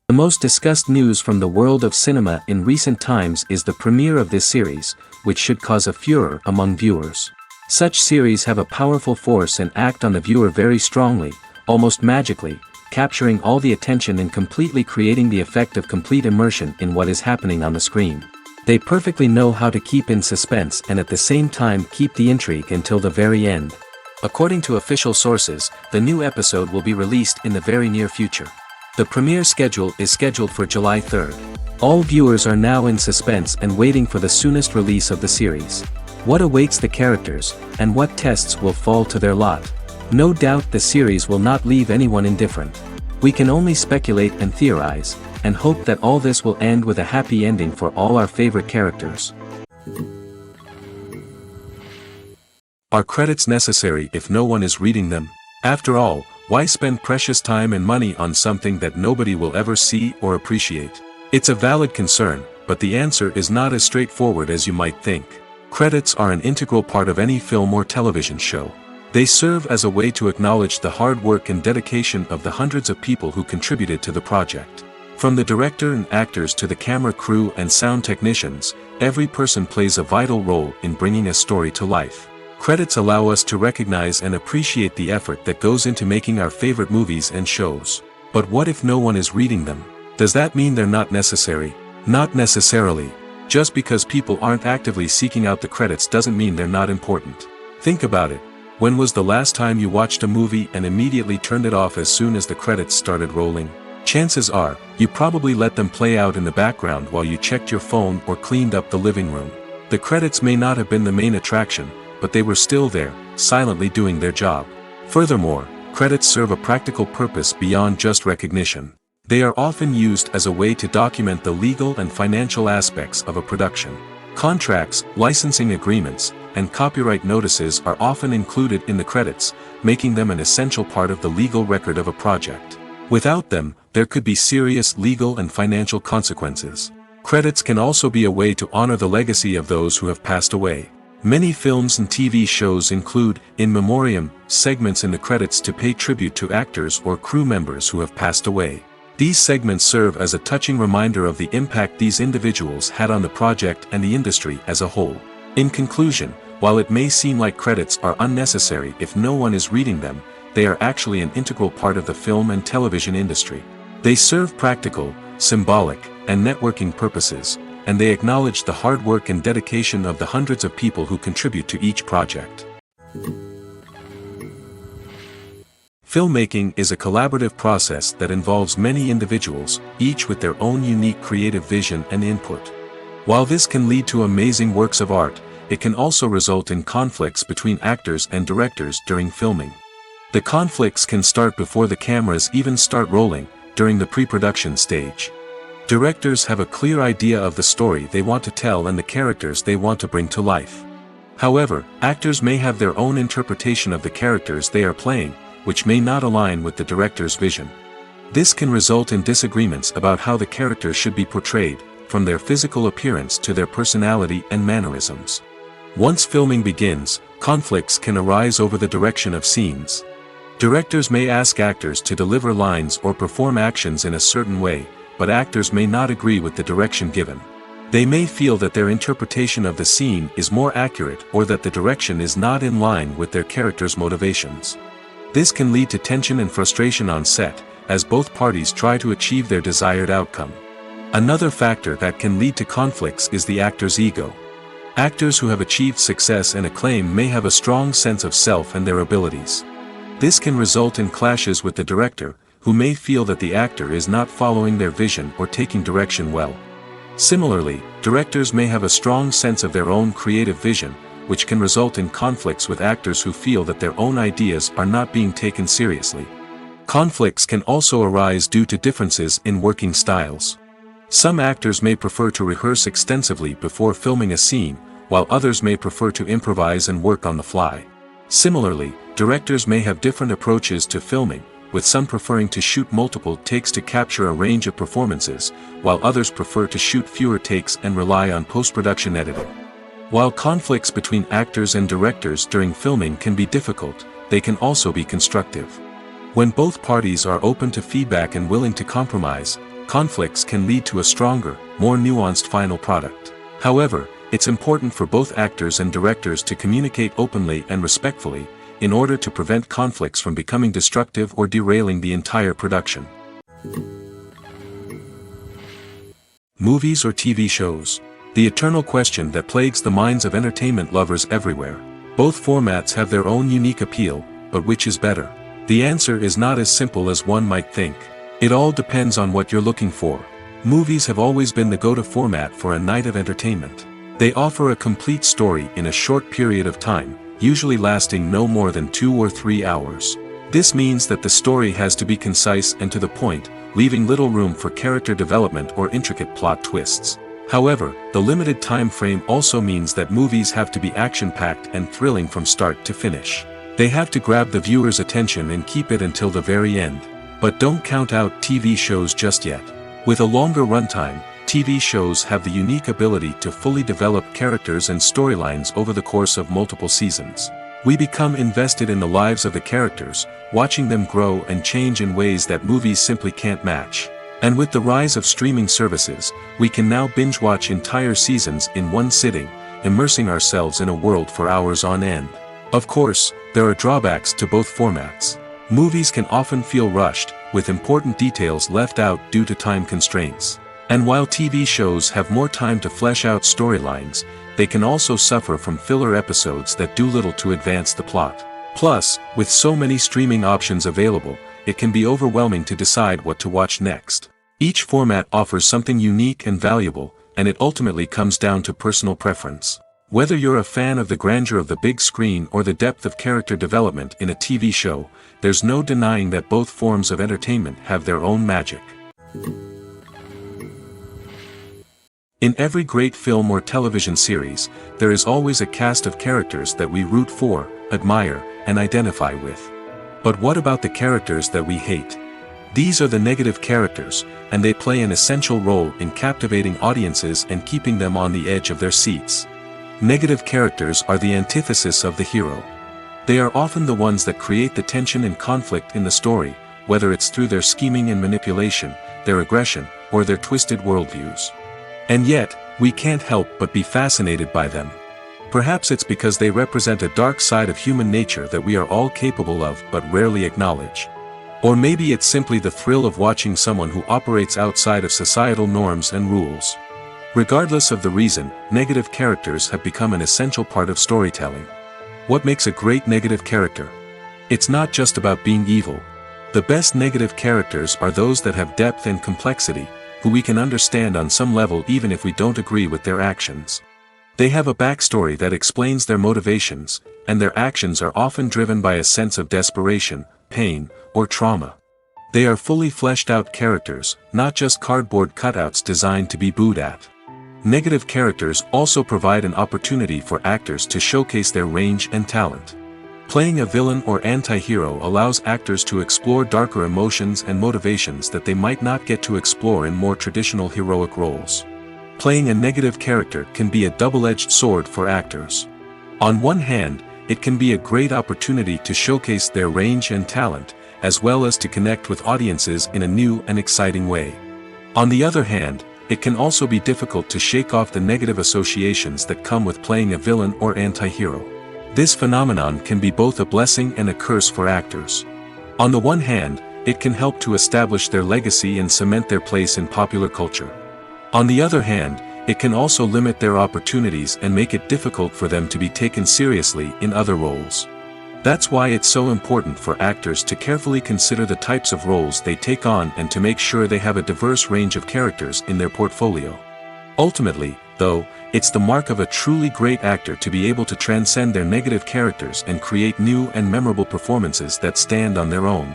The most discussed news from the world of cinema in recent times is the premiere of this series, which should cause a furor among viewers. Such series have a powerful force and act on the viewer very strongly, almost magically, capturing all the attention and completely creating the effect of complete immersion in what is happening on the screen. They perfectly know how to keep in suspense and at the same time keep the intrigue until the very end. According to official sources, the new episode will be released in the very near future. The premiere schedule is scheduled for July 3rd. All viewers are now in suspense and waiting for the soonest release of the series. What awaits the characters, and what tests will fall to their lot? No doubt the series will not leave anyone indifferent. We can only speculate and theorize, and hope that all this will end with a happy ending for all our favorite characters. Are credits necessary if no one is reading them? After all, why spend precious time and money on something that nobody will ever see or appreciate? It's a valid concern, but the answer is not as straightforward as you might think. Credits are an integral part of any film or television show. They serve as a way to acknowledge the hard work and dedication of the hundreds of people who contributed to the project. From the director and actors to the camera crew and sound technicians, every person plays a vital role in bringing a story to life. Credits allow us to recognize and appreciate the effort that goes into making our favorite movies and shows. But what if no one is reading them? Does that mean they're not necessary? Not necessarily. Just because people aren't actively seeking out the credits doesn't mean they're not important. Think about it. When was the last time you watched a movie and immediately turned it off as soon as the credits started rolling? Chances are, you probably let them play out in the background while you checked your phone or cleaned up the living room. The credits may not have been the main attraction, but they were still there, silently doing their job. Furthermore, credits serve a practical purpose beyond just recognition. They are often used as a way to document the legal and financial aspects of a production. Contracts, licensing agreements, and copyright notices are often included in the credits, making them an essential part of the legal record of a project. Without them, there could be serious legal and financial consequences. Credits can also be a way to honor the legacy of those who have passed away. Many films and TV shows include, in memoriam, segments in the credits to pay tribute to actors or crew members who have passed away. These segments serve as a touching reminder of the impact these individuals had on the project and the industry as a whole. In conclusion, while it may seem like credits are unnecessary if no one is reading them, they are actually an integral part of the film and television industry. They serve practical, symbolic, and networking purposes, and they acknowledge the hard work and dedication of the hundreds of people who contribute to each project. Filmmaking is a collaborative process that involves many individuals, each with their own unique creative vision and input. While this can lead to amazing works of art, it can also result in conflicts between actors and directors during filming. The conflicts can start before the cameras even start rolling, during the pre-production stage. Directors have a clear idea of the story they want to tell and the characters they want to bring to life. However, actors may have their own interpretation of the characters they are playing, which may not align with the director's vision. This can result in disagreements about how the characters should be portrayed, from their physical appearance to their personality and mannerisms. Once filming begins, conflicts can arise over the direction of scenes. Directors may ask actors to deliver lines or perform actions in a certain way, but actors may not agree with the direction given. They may feel that their interpretation of the scene is more accurate or that the direction is not in line with their character's motivations. This can lead to tension and frustration on set, as both parties try to achieve their desired outcome. Another factor that can lead to conflicts is the actor's ego. Actors who have achieved success and acclaim may have a strong sense of self and their abilities. This can result in clashes with the director, who may feel that the actor is not following their vision or taking direction well. Similarly, directors may have a strong sense of their own creative vision, which can result in conflicts with actors who feel that their own ideas are not being taken seriously. Conflicts can also arise due to differences in working styles. Some actors may prefer to rehearse extensively before filming a scene, while others may prefer to improvise and work on the fly. Similarly, directors may have different approaches to filming, with some preferring to shoot multiple takes to capture a range of performances, while others prefer to shoot fewer takes and rely on post-production editing. While conflicts between actors and directors during filming can be difficult, they can also be constructive. When both parties are open to feedback and willing to compromise, conflicts can lead to a stronger, more nuanced final product. However, it's important for both actors and directors to communicate openly and respectfully, in order to prevent conflicts from becoming destructive or derailing the entire production. Movies or TV shows? The eternal question that plagues the minds of entertainment lovers everywhere. Both formats have their own unique appeal, but which is better? The answer is not as simple as one might think. It all depends on what you're looking for. Movies have always been the go-to format for a night of entertainment. They offer a complete story in a short period of time, usually lasting no more than 2 or 3 hours. This means that the story has to be concise and to the point, leaving little room for character development or intricate plot twists. However, the limited time frame also means that movies have to be action-packed and thrilling from start to finish. They have to grab the viewer's attention and keep it until the very end. But don't count out TV shows just yet. With a longer runtime, TV shows have the unique ability to fully develop characters and storylines over the course of multiple seasons. We become invested in the lives of the characters, watching them grow and change in ways that movies simply can't match. And with the rise of streaming services, we can now binge-watch entire seasons in one sitting, immersing ourselves in a world for hours on end. Of course, there are drawbacks to both formats. Movies can often feel rushed, with important details left out due to time constraints. And while TV shows have more time to flesh out storylines, they can also suffer from filler episodes that do little to advance the plot. Plus, with so many streaming options available, it can be overwhelming to decide what to watch next. Each format offers something unique and valuable, and it ultimately comes down to personal preference. Whether you're a fan of the grandeur of the big screen or the depth of character development in a TV show, there's no denying that both forms of entertainment have their own magic. In every great film or television series, there is always a cast of characters that we root for, admire, and identify with. But what about the characters that we hate? These are the negative characters, and they play an essential role in captivating audiences and keeping them on the edge of their seats. Negative characters are the antithesis of the hero. They are often the ones that create the tension and conflict in the story, whether it's through their scheming and manipulation, their aggression, or their twisted worldviews. And yet, we can't help but be fascinated by them. Perhaps it's because they represent a dark side of human nature that we are all capable of but rarely acknowledge. Or maybe it's simply the thrill of watching someone who operates outside of societal norms and rules. Regardless of the reason, negative characters have become an essential part of storytelling. What makes a great negative character? It's not just about being evil. The best negative characters are those that have depth and complexity, who we can understand on some level even if we don't agree with their actions. They have a backstory that explains their motivations, and their actions are often driven by a sense of desperation, pain, or trauma. They are fully fleshed out characters, not just cardboard cutouts designed to be booed at. Negative characters also provide an opportunity for actors to showcase their range and talent. Playing a villain or anti-hero allows actors to explore darker emotions and motivations that they might not get to explore in more traditional heroic roles. Playing a negative character can be a double-edged sword for actors. On one hand, it can be a great opportunity to showcase their range and talent, as well as to connect with audiences in a new and exciting way. On the other hand, it can also be difficult to shake off the negative associations that come with playing a villain or anti-hero. This phenomenon can be both a blessing and a curse for actors. On the one hand, it can help to establish their legacy and cement their place in popular culture. On the other hand, it can also limit their opportunities and make it difficult for them to be taken seriously in other roles. That's why it's so important for actors to carefully consider the types of roles they take on and to make sure they have a diverse range of characters in their portfolio. Ultimately, though, it's the mark of a truly great actor to be able to transcend their negative characters and create new and memorable performances that stand on their own.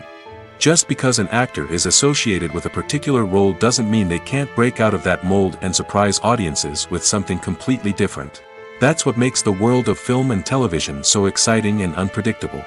Just because an actor is associated with a particular role doesn't mean they can't break out of that mold and surprise audiences with something completely different. That's what makes the world of film and television so exciting and unpredictable.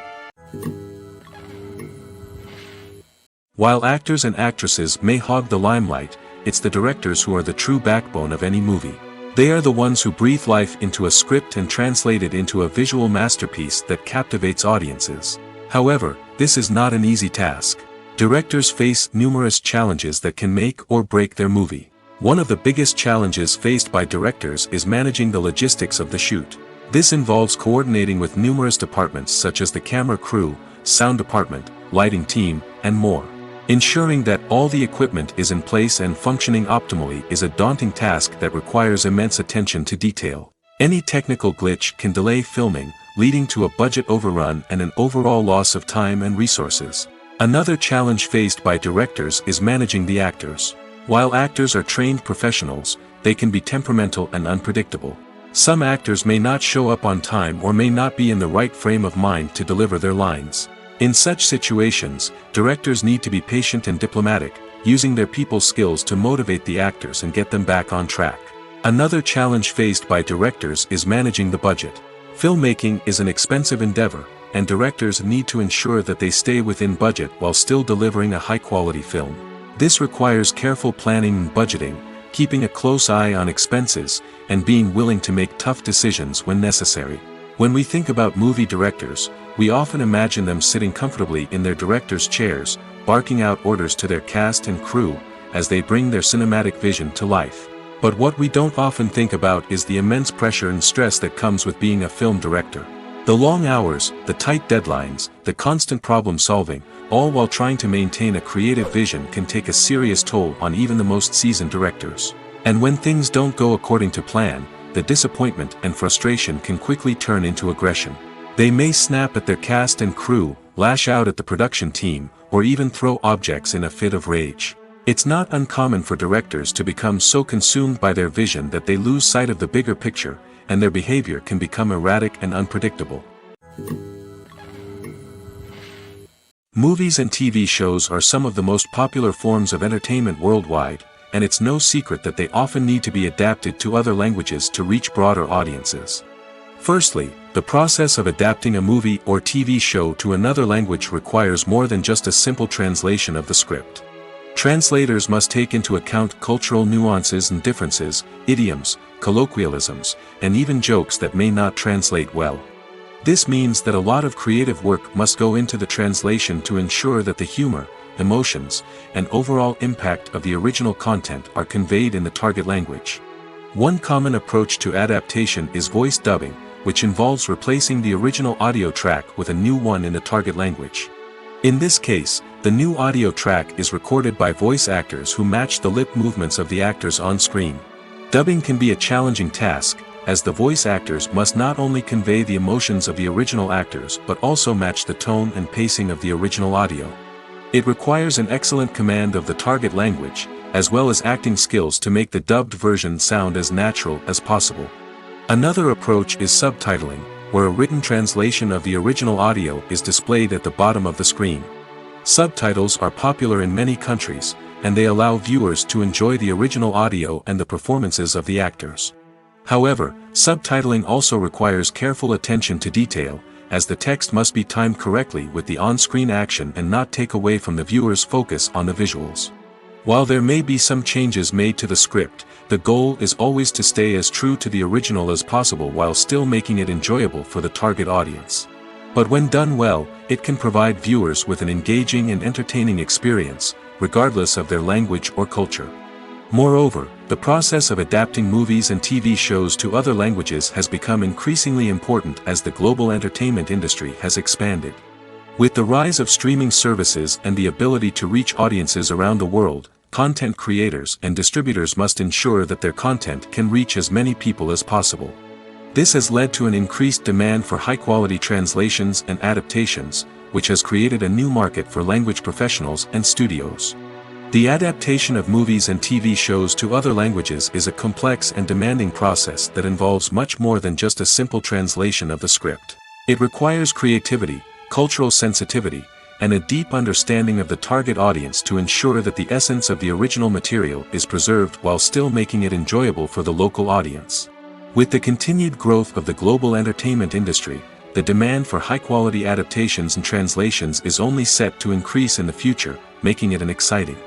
While actors and actresses may hog the limelight, it's the directors who are the true backbone of any movie. They are the ones who breathe life into a script and translate it into a visual masterpiece that captivates audiences. However, this is not an easy task. Directors face numerous challenges that can make or break their movie. One of the biggest challenges faced by directors is managing the logistics of the shoot. This involves coordinating with numerous departments such as the camera crew, sound department, lighting team, and more. Ensuring that all the equipment is in place and functioning optimally is a daunting task that requires immense attention to detail. Any technical glitch can delay filming, leading to a budget overrun and an overall loss of time and resources. Another challenge faced by directors is managing the actors. While actors are trained professionals, they can be temperamental and unpredictable. Some actors may not show up on time or may not be in the right frame of mind to deliver their lines. In such situations, directors need to be patient and diplomatic, using their people skills to motivate the actors and get them back on track. Another challenge faced by directors is managing the budget. Filmmaking is an expensive endeavor, and directors need to ensure that they stay within budget while still delivering a high-quality film. This requires careful planning and budgeting, keeping a close eye on expenses, and being willing to make tough decisions when necessary. When we think about movie directors, we often imagine them sitting comfortably in their director's chairs, barking out orders to their cast and crew, as they bring their cinematic vision to life. But what we don't often think about is the immense pressure and stress that comes with being a film director. The long hours, the tight deadlines, the constant problem solving, all while trying to maintain a creative vision can take a serious toll on even the most seasoned directors. And when things don't go according to plan, the disappointment and frustration can quickly turn into aggression. They may snap at their cast and crew, lash out at the production team, or even throw objects in a fit of rage. It's not uncommon for directors to become so consumed by their vision that they lose sight of the bigger picture, and their behavior can become erratic and unpredictable. Movies and TV shows are some of the most popular forms of entertainment worldwide, and it's no secret that they often need to be adapted to other languages to reach broader audiences. Firstly, the process of adapting a movie or TV show to another language requires more than just a simple translation of the script. Translators must take into account cultural nuances and differences, idioms, colloquialisms, and even jokes that may not translate well. This means that a lot of creative work must go into the translation to ensure that the humor, emotions, and overall impact of the original content are conveyed in the target language. One common approach to adaptation is voice dubbing, which involves replacing the original audio track with a new one in the target language. In this case, the new audio track is recorded by voice actors who match the lip movements of the actors on screen. Dubbing can be a challenging task, as the voice actors must not only convey the emotions of the original actors but also match the tone and pacing of the original audio. It requires an excellent command of the target language, as well as acting skills to make the dubbed version sound as natural as possible. Another approach is subtitling, where a written translation of the original audio is displayed at the bottom of the screen. Subtitles are popular in many countries, and they allow viewers to enjoy the original audio and the performances of the actors. However, subtitling also requires careful attention to detail, as the text must be timed correctly with the on-screen action and not take away from the viewer's focus on the visuals. While there may be some changes made to the script, the goal is always to stay as true to the original as possible while still making it enjoyable for the target audience. But when done well, it can provide viewers with an engaging and entertaining experience, regardless of their language or culture. Moreover, the process of adapting movies and TV shows to other languages has become increasingly important as the global entertainment industry has expanded. With the rise of streaming services and the ability to reach audiences around the world, content creators and distributors must ensure that their content can reach as many people as possible. This has led to an increased demand for high-quality translations and adaptations, which has created a new market for language professionals and studios. The adaptation of movies and TV shows to other languages is a complex and demanding process that involves much more than just a simple translation of the script. It requires creativity, cultural sensitivity, and a deep understanding of the target audience to ensure that the essence of the original material is preserved while still making it enjoyable for the local audience. With the continued growth of the global entertainment industry, the demand for high-quality adaptations and translations is only set to increase in the future, making it an exciting.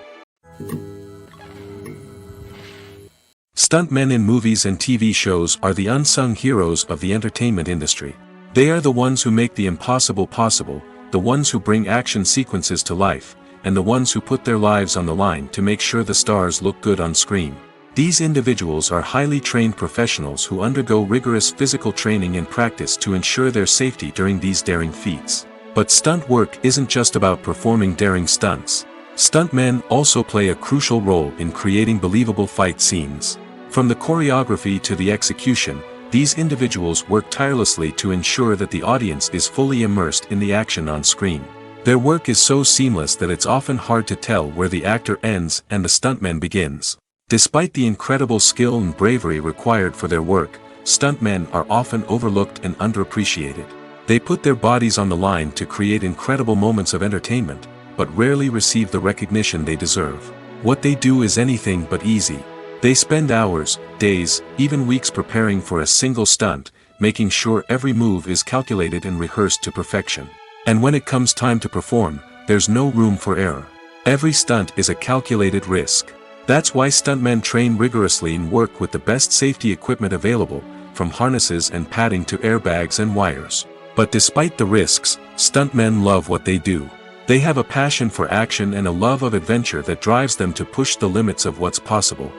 Stuntmen in movies and TV shows are the unsung heroes of the entertainment industry. They are the ones who make the impossible possible, the ones who bring action sequences to life, and the ones who put their lives on the line to make sure the stars look good on screen. These individuals are highly trained professionals who undergo rigorous physical training and practice to ensure their safety during these daring feats. But stunt work isn't just about performing daring stunts. Stuntmen also play a crucial role in creating believable fight scenes. From the choreography to the execution, these individuals work tirelessly to ensure that the audience is fully immersed in the action on screen. Their work is so seamless that it's often hard to tell where the actor ends and the stuntman begins. Despite the incredible skill and bravery required for their work, stuntmen are often overlooked and underappreciated. They put their bodies on the line to create incredible moments of entertainment, but rarely receive the recognition they deserve. What they do is anything but easy. They spend hours, days, even weeks preparing for a single stunt, making sure every move is calculated and rehearsed to perfection. And when it comes time to perform, there's no room for error. Every stunt is a calculated risk. That's why stuntmen train rigorously and work with the best safety equipment available, from harnesses and padding to airbags and wires. But despite the risks, stuntmen love what they do. They have a passion for action and a love of adventure that drives them to push the limits of what's possible.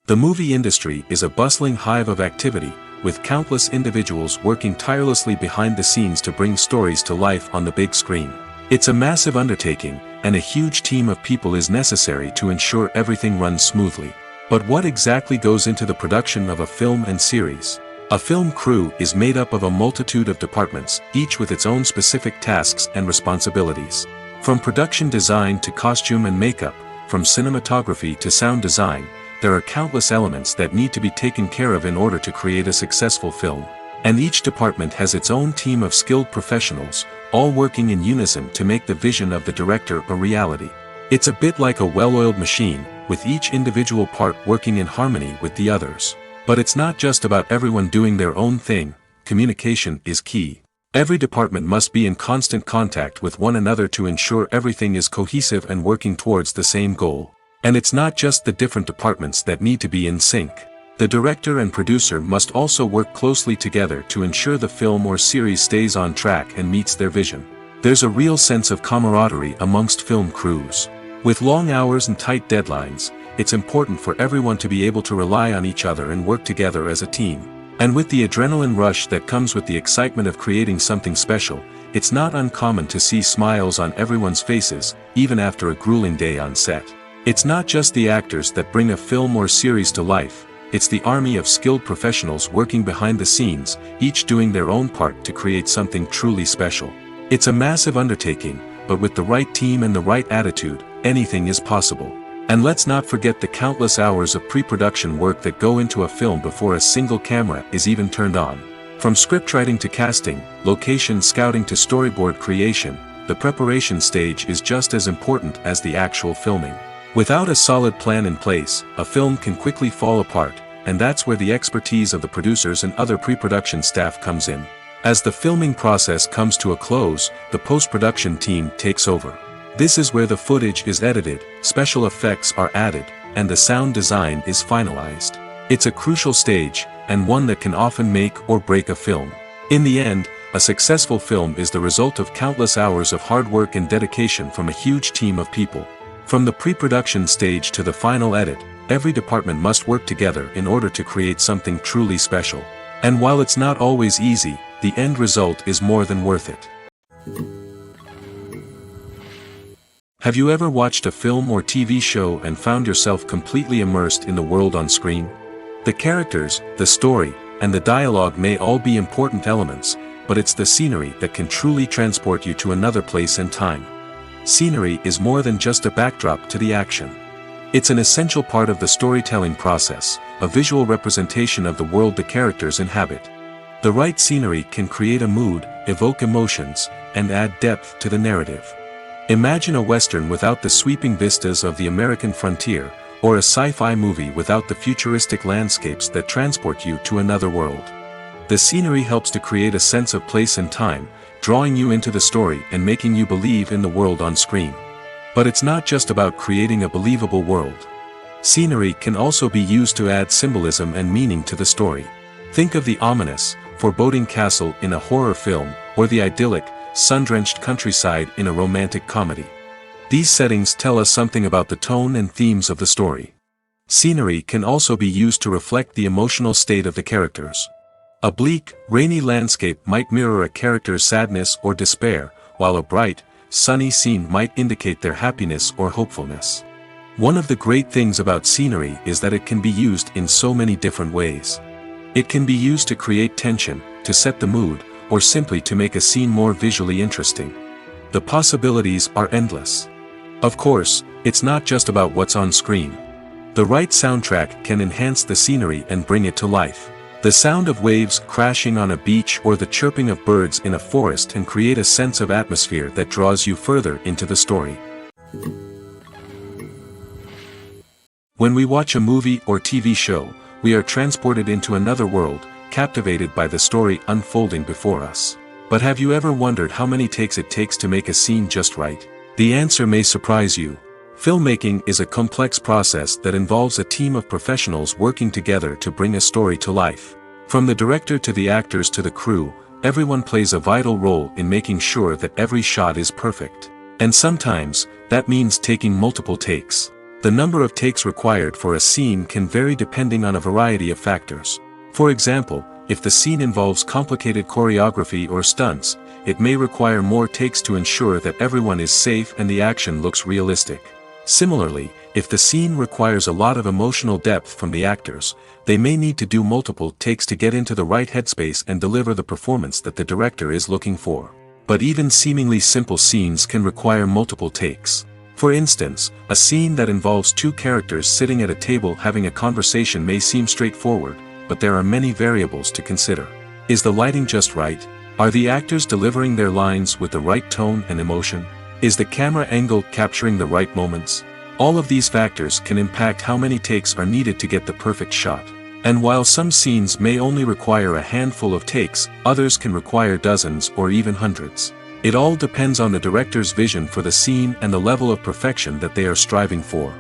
The movie industry is a bustling hive of activity, with countless individuals working tirelessly behind the scenes to bring stories to life on the big screen. It's a massive undertaking, and a huge team of people is necessary to ensure everything runs smoothly. But what exactly goes into the production of a film and series? A film crew is made up of a multitude of departments, each with its own specific tasks and responsibilities. From production design to costume and makeup, from cinematography to sound design, there are countless elements that need to be taken care of in order to create a successful film. And each department has its own team of skilled professionals, all working in unison to make the vision of the director a reality. It's a bit like a well-oiled machine, with each individual part working in harmony with the others. But it's not just about everyone doing their own thing. Communication is key. Every department must be in constant contact with one another to ensure everything is cohesive and working towards the same goal. And it's not just the different departments that need to be in sync. The director and producer must also work closely together to ensure the film or series stays on track and meets their vision. There's a real sense of camaraderie amongst film crews. With long hours and tight deadlines, it's important for everyone to be able to rely on each other and work together as a team. And with the adrenaline rush that comes with the excitement of creating something special, it's not uncommon to see smiles on everyone's faces, even after a grueling day on set. It's not just the actors that bring a film or series to life, it's the army of skilled professionals working behind the scenes, each doing their own part to create something truly special. It's a massive undertaking, but with the right team and the right attitude, anything is possible. And let's not forget the countless hours of pre-production work that go into a film before a single camera is even turned on. From scriptwriting to casting, location scouting to storyboard creation, the preparation stage is just as important as the actual filming. Without a solid plan in place, a film can quickly fall apart, and that's where the expertise of the producers and other pre-production staff comes in. As the filming process comes to a close, the post-production team takes over. This is where the footage is edited, special effects are added, and the sound design is finalized. It's a crucial stage, and one that can often make or break a film. In the end, a successful film is the result of countless hours of hard work and dedication from a huge team of people. From the pre-production stage to the final edit, every department must work together in order to create something truly special. And while it's not always easy, the end result is more than worth it. Have you ever watched a film or TV show and found yourself completely immersed in the world on screen? The characters, the story, and the dialogue may all be important elements, but it's the scenery that can truly transport you to another place and time. Scenery is more than just a backdrop to the action. It's an essential part of the storytelling process, a visual representation of the world the characters inhabit. The right scenery can create a mood, evoke emotions, and add depth to the narrative. Imagine a Western without the sweeping vistas of the American frontier, or a sci-fi movie without the futuristic landscapes that transport you to another world. The scenery helps to create a sense of place and time, drawing you into the story and making you believe in the world on screen. But it's not just about creating a believable world. Scenery can also be used to add symbolism and meaning to the story. Think of the ominous, foreboding castle in a horror film, or the idyllic, sun-drenched countryside in a romantic comedy. These settings tell us something about the tone and themes of the story. Scenery can also be used to reflect the emotional state of the characters. A bleak, rainy landscape might mirror a character's sadness or despair, while a bright, sunny scene might indicate their happiness or hopefulness. One of the great things about scenery is that it can be used in so many different ways. It can be used to create tension, to set the mood, or simply to make a scene more visually interesting. The possibilities are endless. Of course, it's not just about what's on screen. The right soundtrack can enhance the scenery and bring it to life. The sound of waves crashing on a beach or the chirping of birds in a forest can create a sense of atmosphere that draws you further into the story. When we watch a movie or TV show, we are transported into another world, captivated by the story unfolding before us. But have you ever wondered how many takes it takes to make a scene just right? The answer may surprise you. Filmmaking is a complex process that involves a team of professionals working together to bring a story to life. From the director to the actors to the crew, everyone plays a vital role in making sure that every shot is perfect. And sometimes, that means taking multiple takes. The number of takes required for a scene can vary depending on a variety of factors. For example, if the scene involves complicated choreography or stunts, it may require more takes to ensure that everyone is safe and the action looks realistic. Similarly, if the scene requires a lot of emotional depth from the actors, they may need to do multiple takes to get into the right headspace and deliver the performance that the director is looking for. But even seemingly simple scenes can require multiple takes. For instance, a scene that involves two characters sitting at a table having a conversation may seem straightforward, but there are many variables to consider. Is the lighting just right? Are the actors delivering their lines with the right tone and emotion? Is the camera angle capturing the right moments? All of these factors can impact how many takes are needed to get the perfect shot. And while some scenes may only require a handful of takes, others can require dozens or even hundreds. It all depends on the director's vision for the scene and the level of perfection that they are striving for.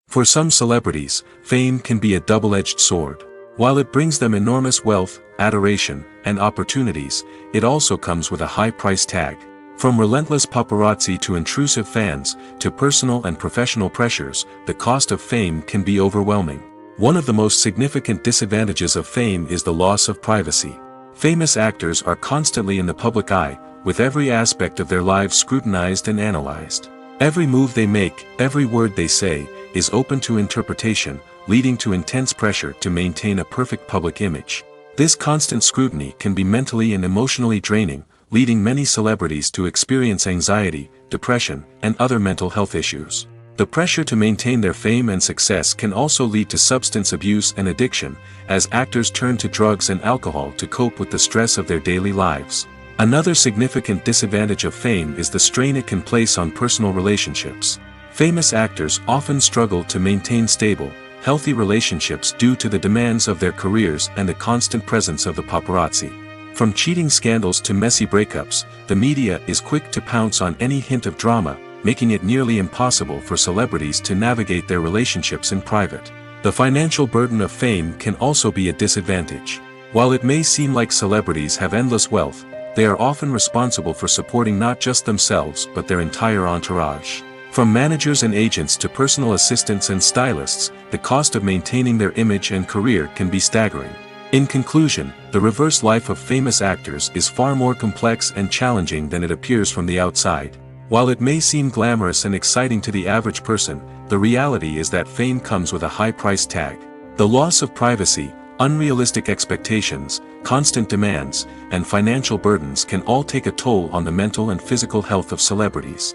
For some celebrities, fame can be a double-edged sword. While it brings them enormous wealth, adoration, and opportunities, it also comes with a high price tag. From relentless paparazzi to intrusive fans, to personal and professional pressures, the cost of fame can be overwhelming. One of the most significant disadvantages of fame is the loss of privacy. Famous actors are constantly in the public eye, with every aspect of their lives scrutinized and analyzed. Every move they make, every word they say, is open to interpretation, leading to intense pressure to maintain a perfect public image. This constant scrutiny can be mentally and emotionally draining, leading many celebrities to experience anxiety, depression, and other mental health issues. The pressure to maintain their fame and success can also lead to substance abuse and addiction, as actors turn to drugs and alcohol to cope with the stress of their daily lives. Another significant disadvantage of fame is the strain it can place on personal relationships. Famous actors often struggle to maintain stable, healthy relationships due to the demands of their careers and the constant presence of the paparazzi. From cheating scandals to messy breakups, the media is quick to pounce on any hint of drama, making it nearly impossible for celebrities to navigate their relationships in private. The financial burden of fame can also be a disadvantage. While it may seem like celebrities have endless wealth, they are often responsible for supporting not just themselves but their entire entourage. From managers and agents to personal assistants and stylists, the cost of maintaining their image and career can be staggering. In conclusion, the reverse life of famous actors is far more complex and challenging than it appears from the outside. While it may seem glamorous and exciting to the average person, the reality is that fame comes with a high price tag. The loss of privacy, unrealistic expectations, constant demands, and financial burdens can all take a toll on the mental and physical health of celebrities.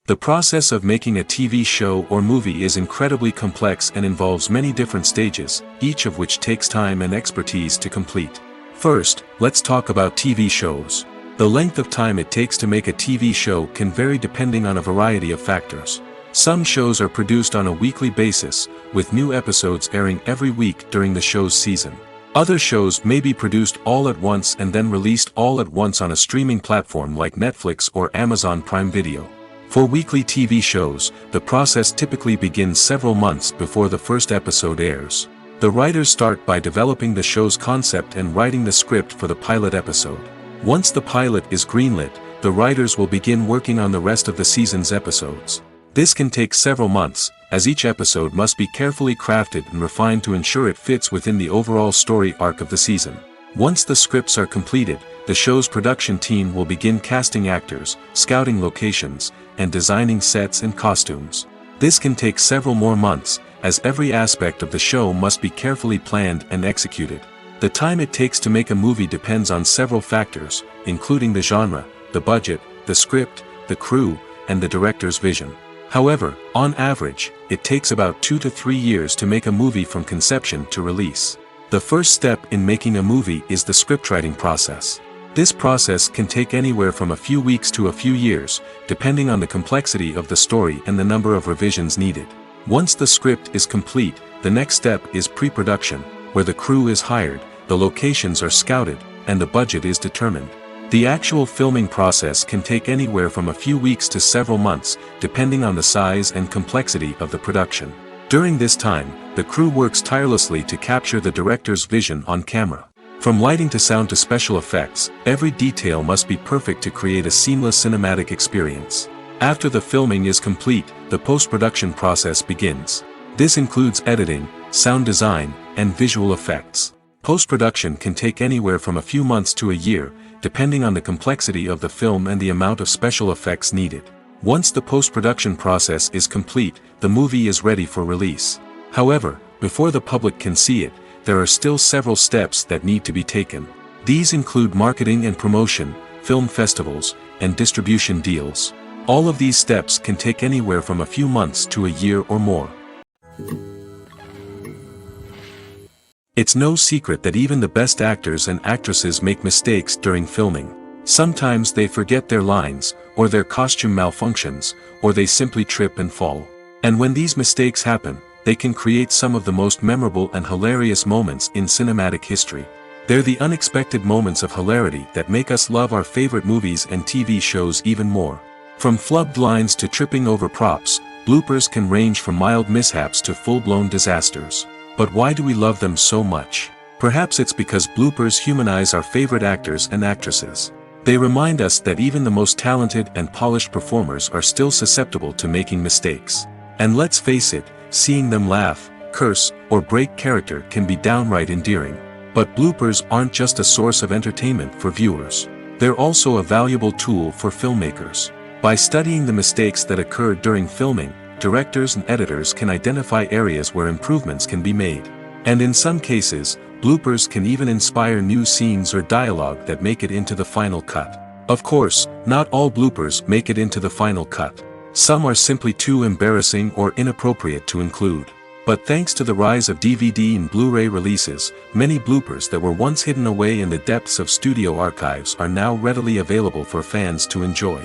The process of making a TV show or movie is incredibly complex and involves many different stages, each of which takes time and expertise to complete. First, let's talk about TV shows. The length of time it takes to make a TV show can vary depending on a variety of factors. Some shows are produced on a weekly basis, with new episodes airing every week during the show's season. Other shows may be produced all at once and then released all at once on a streaming platform like Netflix or Amazon Prime Video. For weekly TV shows, the process typically begins several months before the first episode airs. The writers start by developing the show's concept and writing the script for the pilot episode. Once the pilot is greenlit, the writers will begin working on the rest of the season's episodes. This can take several months, as each episode must be carefully crafted and refined to ensure it fits within the overall story arc of the season. Once the scripts are completed, the show's production team will begin casting actors, scouting locations, and designing sets and costumes. This can take several more months, as every aspect of the show must be carefully planned and executed. The time it takes to make a movie depends on several factors, including the genre, the budget, the script, the crew, and the director's vision. However, on average, it takes about 2 to 3 years to make a movie from conception to release. The first step in making a movie is the scriptwriting process. This process can take anywhere from a few weeks to a few years, depending on the complexity of the story and the number of revisions needed. Once the script is complete, the next step is pre-production, where the crew is hired, the locations are scouted, and the budget is determined. The actual filming process can take anywhere from a few weeks to several months, depending on the size and complexity of the production. During this time, the crew works tirelessly to capture the director's vision on camera. From lighting to sound to special effects, every detail must be perfect to create a seamless cinematic experience. After the filming is complete, the post-production process begins. This includes editing, sound design, and visual effects. Post-production can take anywhere from a few months to a year, depending on the complexity of the film and the amount of special effects needed. Once the post-production process is complete, the movie is ready for release. However, before the public can see it, there are still several steps that need to be taken. These include marketing and promotion, film festivals, and distribution deals. All of these steps can take anywhere from a few months to a year or more. It's no secret that even the best actors and actresses make mistakes during filming. Sometimes they forget their lines, or their costume malfunctions, or they simply trip and fall. And when these mistakes happen, they can create some of the most memorable and hilarious moments in cinematic history. They're the unexpected moments of hilarity that make us love our favorite movies and TV shows even more. From flubbed lines to tripping over props, bloopers can range from mild mishaps to full-blown disasters. But why do we love them so much? Perhaps it's because bloopers humanize our favorite actors and actresses. They remind us that even the most talented and polished performers are still susceptible to making mistakes. And let's face it, seeing them laugh, curse, or break character can be downright endearing. But bloopers aren't just a source of entertainment for viewers. They're also a valuable tool for filmmakers. By studying the mistakes that occur during filming, directors and editors can identify areas where improvements can be made. And in some cases, bloopers can even inspire new scenes or dialogue that make it into the final cut. Of course, not all bloopers make it into the final cut. Some are simply too embarrassing or inappropriate to include. But thanks to the rise of DVD and Blu-ray releases, many bloopers that were once hidden away in the depths of studio archives are now readily available for fans to enjoy.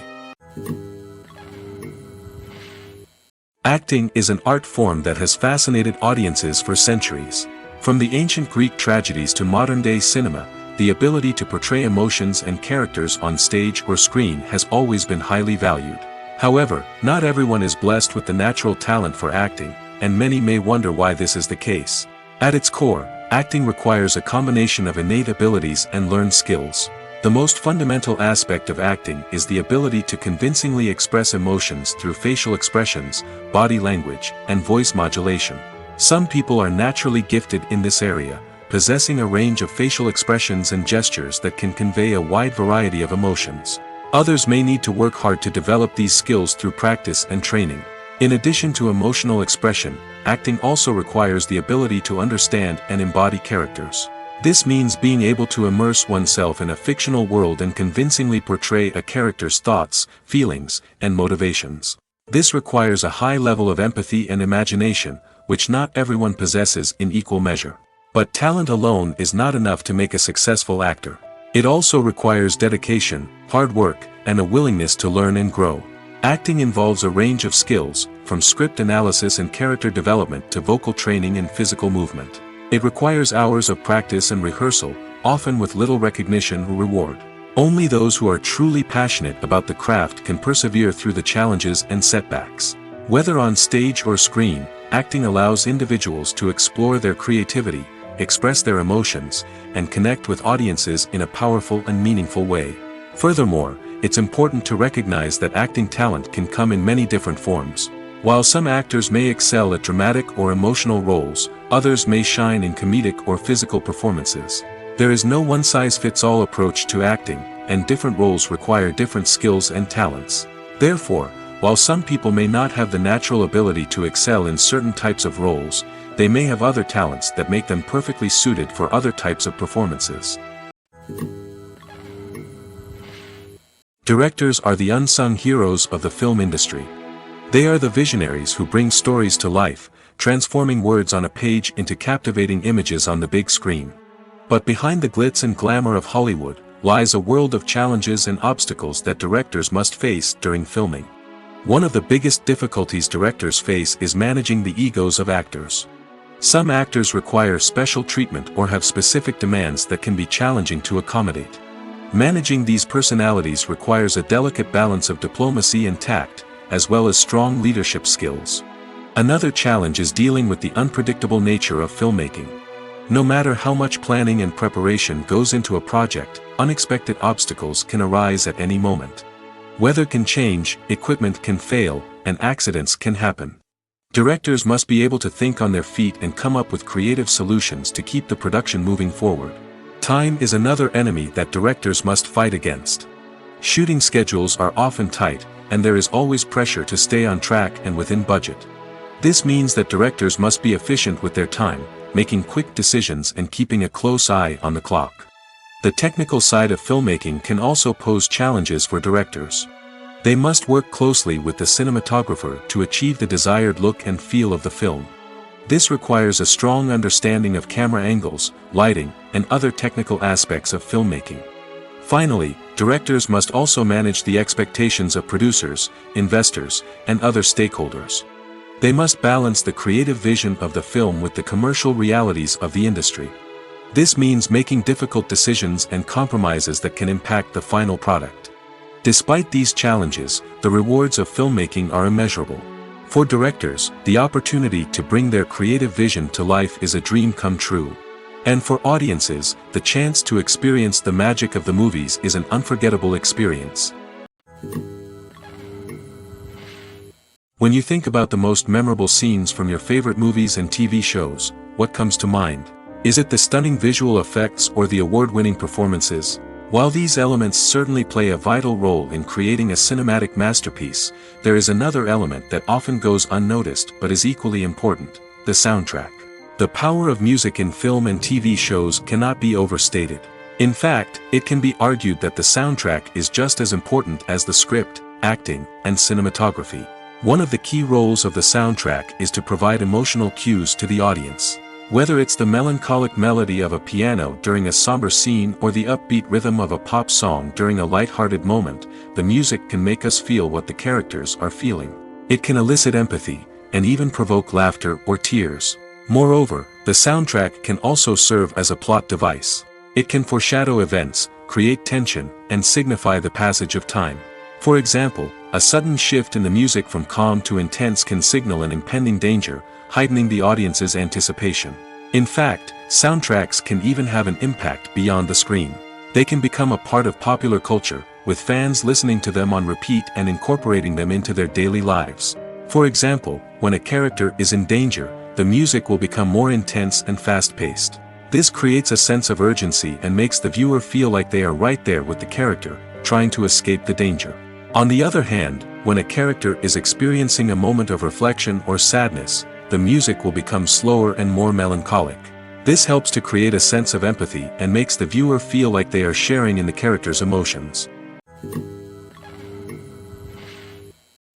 Acting is an art form that has fascinated audiences for centuries. From the ancient Greek tragedies to modern-day cinema, the ability to portray emotions and characters on stage or screen has always been highly valued. However, not everyone is blessed with the natural talent for acting, and many may wonder why this is the case. At its core, acting requires a combination of innate abilities and learned skills. The most fundamental aspect of acting is the ability to convincingly express emotions through facial expressions, body language, and voice modulation. Some people are naturally gifted in this area, possessing a range of facial expressions and gestures that can convey a wide variety of emotions. Others may need to work hard to develop these skills through practice and training. In addition to emotional expression, acting also requires the ability to understand and embody characters. This means being able to immerse oneself in a fictional world and convincingly portray a character's thoughts, feelings, and motivations. This requires a high level of empathy and imagination, which not everyone possesses in equal measure. But talent alone is not enough to make a successful actor. It also requires dedication, hard work, and a willingness to learn and grow. Acting involves a range of skills, from script analysis and character development to vocal training and physical movement. It requires hours of practice and rehearsal, often with little recognition or reward. Only those who are truly passionate about the craft can persevere through the challenges and setbacks. Whether on stage or screen, acting allows individuals to explore their creativity, express their emotions, and connect with audiences in a powerful and meaningful way. Furthermore, it's important to recognize that acting talent can come in many different forms. While some actors may excel at dramatic or emotional roles, others may shine in comedic or physical performances. There is no one-size-fits-all approach to acting, and different roles require different skills and talents. Therefore, while some people may not have the natural ability to excel in certain types of roles, they may have other talents that make them perfectly suited for other types of performances. Directors are the unsung heroes of the film industry. They are the visionaries who bring stories to life, transforming words on a page into captivating images on the big screen. But behind the glitz and glamour of Hollywood lies a world of challenges and obstacles that directors must face during filming. One of the biggest difficulties directors face is managing the egos of actors. Some actors require special treatment or have specific demands that can be challenging to accommodate. Managing these personalities requires a delicate balance of diplomacy and tact, as well as strong leadership skills. Another challenge is dealing with the unpredictable nature of filmmaking. No matter how much planning and preparation goes into a project, unexpected obstacles can arise at any moment. Weather can change, equipment can fail, and accidents can happen. Directors must be able to think on their feet and come up with creative solutions to keep the production moving forward. Time is another enemy that directors must fight against. Shooting schedules are often tight, and there is always pressure to stay on track and within budget. This means that directors must be efficient with their time, making quick decisions and keeping a close eye on the clock. The technical side of filmmaking can also pose challenges for directors. They must work closely with the cinematographer to achieve the desired look and feel of the film. This requires a strong understanding of camera angles, lighting, and other technical aspects of filmmaking. Finally, directors must also manage the expectations of producers, investors, and other stakeholders. They must balance the creative vision of the film with the commercial realities of the industry. This means making difficult decisions and compromises that can impact the final product. Despite these challenges, the rewards of filmmaking are immeasurable. For directors, the opportunity to bring their creative vision to life is a dream come true. And for audiences, the chance to experience the magic of the movies is an unforgettable experience. When you think about the most memorable scenes from your favorite movies and TV shows, what comes to mind? Is it the stunning visual effects or the award-winning performances? While these elements certainly play a vital role in creating a cinematic masterpiece, there is another element that often goes unnoticed but is equally important: the soundtrack. The power of music in film and TV shows cannot be overstated. In fact, it can be argued that the soundtrack is just as important as the script, acting, and cinematography. One of the key roles of the soundtrack is to provide emotional cues to the audience. Whether it's the melancholic melody of a piano during a somber scene or the upbeat rhythm of a pop song during a light-hearted moment, the music can make us feel what the characters are feeling. It can elicit empathy, and even provoke laughter or tears. Moreover, the soundtrack can also serve as a plot device. It can foreshadow events, create tension, and signify the passage of time. For example, a sudden shift in the music from calm to intense can signal an impending danger, heightening the audience's anticipation. In fact, soundtracks can even have an impact beyond the screen. They can become a part of popular culture, with fans listening to them on repeat and incorporating them into their daily lives. For example, when a character is in danger, the music will become more intense and fast-paced. This creates a sense of urgency and makes the viewer feel like they are right there with the character, trying to escape the danger. On the other hand, when a character is experiencing a moment of reflection or sadness, the music will become slower and more melancholic. This helps to create a sense of empathy and makes the viewer feel like they are sharing in the character's emotions.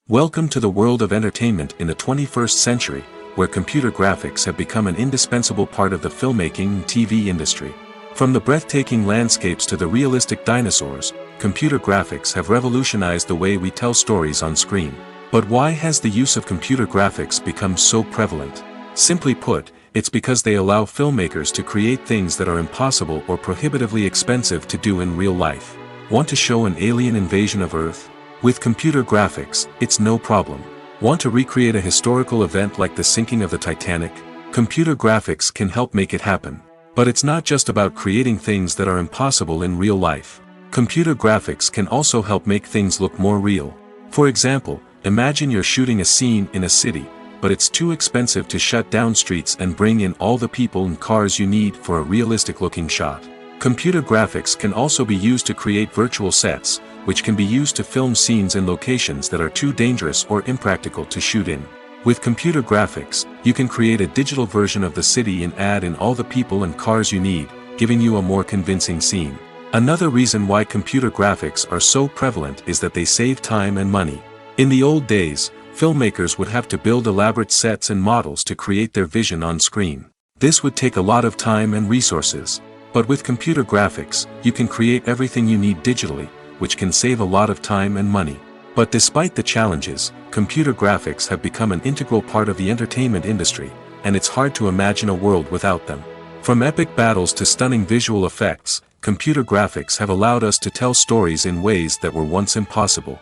Welcome to the world of entertainment in the 21st century, where computer graphics have become an indispensable part of the filmmaking and TV industry. From the breathtaking landscapes to the realistic dinosaurs, computer graphics have revolutionized the way we tell stories on screen. But why has the use of computer graphics become so prevalent? Simply put, it's because they allow filmmakers to create things that are impossible or prohibitively expensive to do in real life. Want to show an alien invasion of Earth? With computer graphics, it's no problem. Want to recreate a historical event like the sinking of the Titanic? Computer graphics can help make it happen. But it's not just about creating things that are impossible in real life. Computer graphics can also help make things look more real. For example, imagine you're shooting a scene in a city, but it's too expensive to shut down streets and bring in all the people and cars you need for a realistic-looking shot. Computer graphics can also be used to create virtual sets, which can be used to film scenes in locations that are too dangerous or impractical to shoot in. With computer graphics, you can create a digital version of the city and add in all the people and cars you need, giving you a more convincing scene. Another reason why computer graphics are so prevalent is that they save time and money. In the old days, filmmakers would have to build elaborate sets and models to create their vision on screen. This would take a lot of time and resources. But with computer graphics, you can create everything you need digitally, which can save a lot of time and money. But despite the challenges, computer graphics have become an integral part of the entertainment industry, and it's hard to imagine a world without them. From epic battles to stunning visual effects, computer graphics have allowed us to tell stories in ways that were once impossible.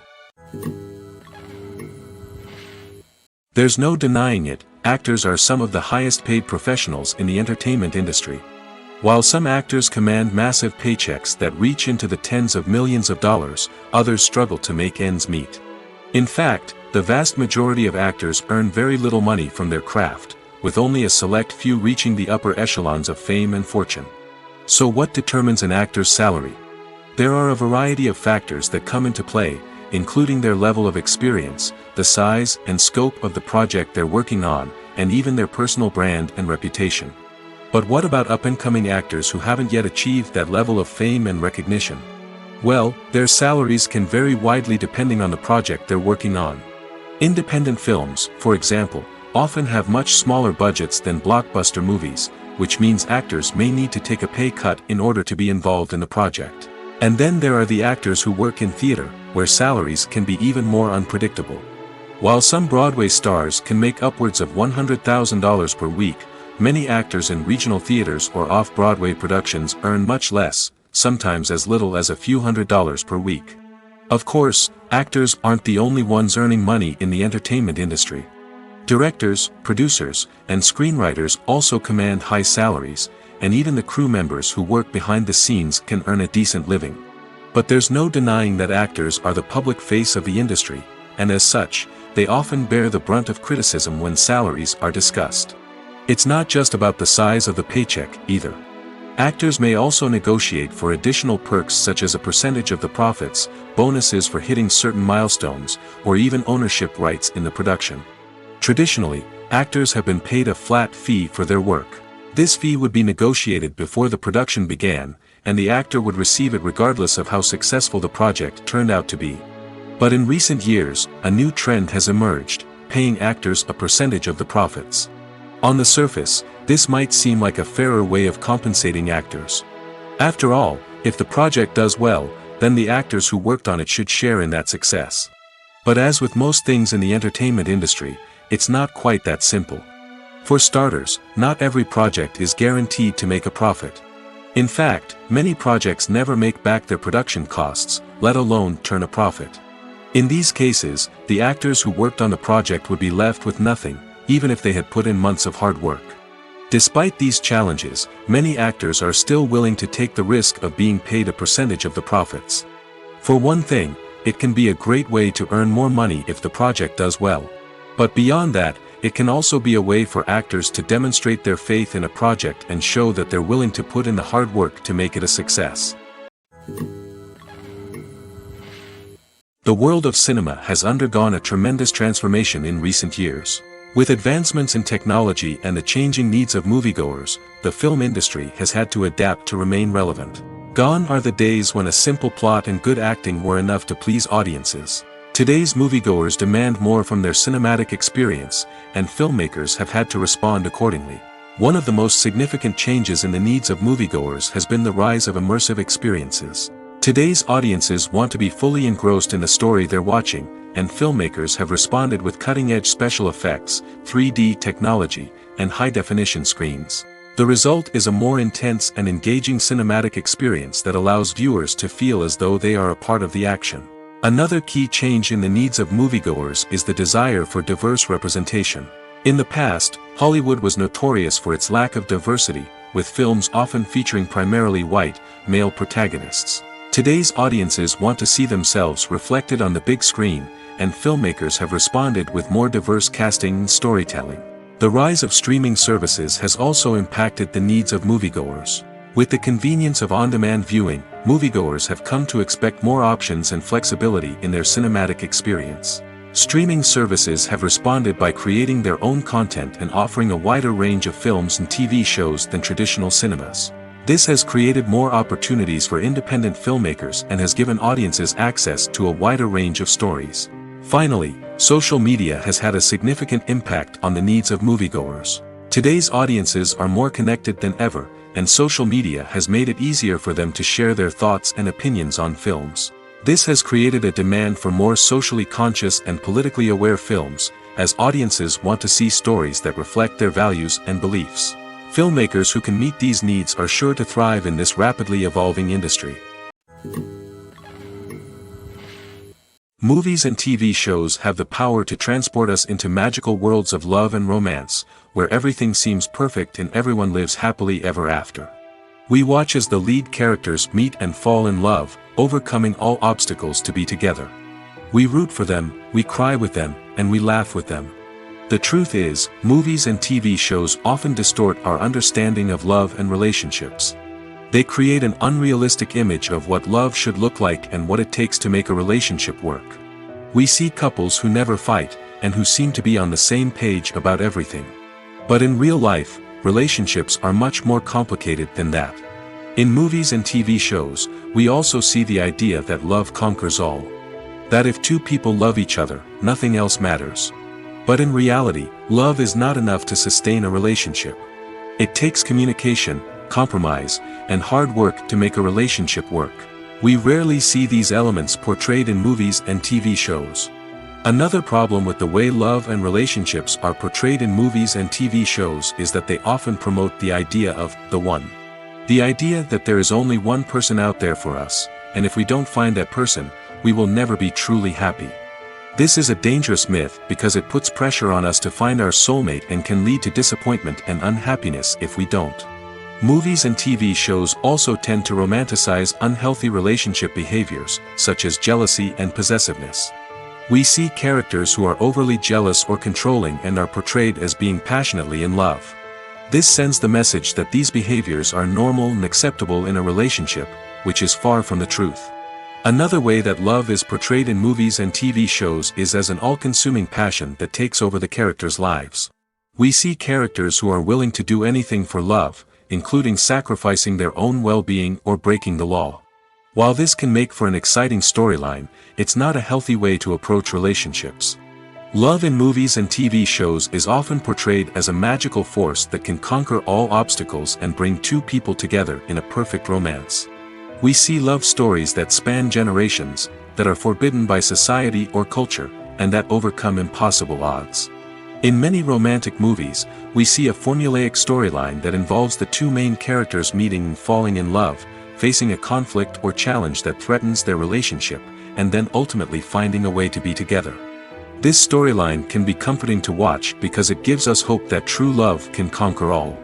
There's no denying it, actors are some of the highest paid professionals in the entertainment industry. While some actors command massive paychecks that reach into the tens of millions of dollars, others struggle to make ends meet. In fact, the vast majority of actors earn very little money from their craft, with only a select few reaching the upper echelons of fame and fortune. So what determines an actor's salary? There are a variety of factors that come into play, including their level of experience, the size and scope of the project they're working on, and even their personal brand and reputation. But what about up-and-coming actors who haven't yet achieved that level of fame and recognition? Well, their salaries can vary widely depending on the project they're working on. Independent films, for example, often have much smaller budgets than blockbuster movies, which means actors may need to take a pay cut in order to be involved in the project. And then there are the actors who work in theater, where salaries can be even more unpredictable. While some Broadway stars can make upwards of $100,000 per week, many actors in regional theaters or off-Broadway productions earn much less, sometimes as little as a few $100s per week. Of course, actors aren't the only ones earning money in the entertainment industry. Directors, producers, and screenwriters also command high salaries, and even the crew members who work behind the scenes can earn a decent living. But there's no denying that actors are the public face of the industry, and as such, they often bear the brunt of criticism when salaries are discussed. It's not just about the size of the paycheck, either. Actors may also negotiate for additional perks such as a percentage of the profits, bonuses for hitting certain milestones, or even ownership rights in the production. Traditionally, actors have been paid a flat fee for their work. This fee would be negotiated before the production began, and the actor would receive it regardless of how successful the project turned out to be. But in recent years, a new trend has emerged, paying actors a percentage of the profits. On the surface, this might seem like a fairer way of compensating actors. After all, if the project does well, then the actors who worked on it should share in that success. But as with most things in the entertainment industry, it's not quite that simple. For starters, not every project is guaranteed to make a profit. In fact, many projects never make back their production costs, let alone turn a profit. In these cases, the actors who worked on the project would be left with nothing, even if they had put in months of hard work. Despite these challenges, many actors are still willing to take the risk of being paid a percentage of the profits. For one thing, it can be a great way to earn more money if the project does well. But beyond that, it can also be a way for actors to demonstrate their faith in a project and show that they're willing to put in the hard work to make it a success. The world of cinema has undergone a tremendous transformation in recent years. With advancements in technology and the changing needs of moviegoers, the film industry has had to adapt to remain relevant. Gone are the days when a simple plot and good acting were enough to please audiences. Today's moviegoers demand more from their cinematic experience, and filmmakers have had to respond accordingly. One of the most significant changes in the needs of moviegoers has been the rise of immersive experiences. Today's audiences want to be fully engrossed in the story they're watching, and filmmakers have responded with cutting-edge special effects, 3D technology, and high-definition screens. The result is a more intense and engaging cinematic experience that allows viewers to feel as though they are a part of the action. Another key change in the needs of moviegoers is the desire for diverse representation. In the past, Hollywood was notorious for its lack of diversity, with films often featuring primarily white, male protagonists. Today's audiences want to see themselves reflected on the big screen, and filmmakers have responded with more diverse casting and storytelling. The rise of streaming services has also impacted the needs of moviegoers. With the convenience of on-demand viewing, moviegoers have come to expect more options and flexibility in their cinematic experience. Streaming services have responded by creating their own content and offering a wider range of films and TV shows than traditional cinemas. This has created more opportunities for independent filmmakers and has given audiences access to a wider range of stories. Finally, social media has had a significant impact on the needs of moviegoers. Today's audiences are more connected than ever, and social media has made it easier for them to share their thoughts and opinions on films. This has created a demand for more socially conscious and politically aware films, as audiences want to see stories that reflect their values and beliefs. Filmmakers who can meet these needs are sure to thrive in this rapidly evolving industry. Movies and TV shows have the power to transport us into magical worlds of love and romance, where everything seems perfect and everyone lives happily ever after. We watch as the lead characters meet and fall in love, overcoming all obstacles to be together. We root for them, we cry with them, and we laugh with them. The truth is, movies and TV shows often distort our understanding of love and relationships. They create an unrealistic image of what love should look like and what it takes to make a relationship work. We see couples who never fight, and who seem to be on the same page about everything. But in real life, relationships are much more complicated than that. In movies and TV shows, we also see the idea that love conquers all. That if two people love each other, nothing else matters. But in reality, love is not enough to sustain a relationship. It takes communication, compromise, and hard work to make a relationship work. We rarely see these elements portrayed in movies and TV shows. Another problem with the way love and relationships are portrayed in movies and TV shows is that they often promote the idea of the one. The idea that there is only one person out there for us, and if we don't find that person, we will never be truly happy. This is a dangerous myth because it puts pressure on us to find our soulmate and can lead to disappointment and unhappiness if we don't. Movies and TV shows also tend to romanticize unhealthy relationship behaviors, such as jealousy and possessiveness. We see characters who are overly jealous or controlling and are portrayed as being passionately in love. This sends the message that these behaviors are normal and acceptable in a relationship, which is far from the truth. Another way that love is portrayed in movies and TV shows is as an all-consuming passion that takes over the characters' lives. We see characters who are willing to do anything for love, including sacrificing their own well-being or breaking the law. While this can make for an exciting storyline, it's not a healthy way to approach relationships. Love in movies and TV shows is often portrayed as a magical force that can conquer all obstacles and bring two people together in a perfect romance. We see love stories that span generations, that are forbidden by society or culture, and that overcome impossible odds. In many romantic movies, we see a formulaic storyline that involves the two main characters meeting and falling in love, facing a conflict or challenge that threatens their relationship, and then ultimately finding a way to be together. This storyline can be comforting to watch because it gives us hope that true love can conquer all.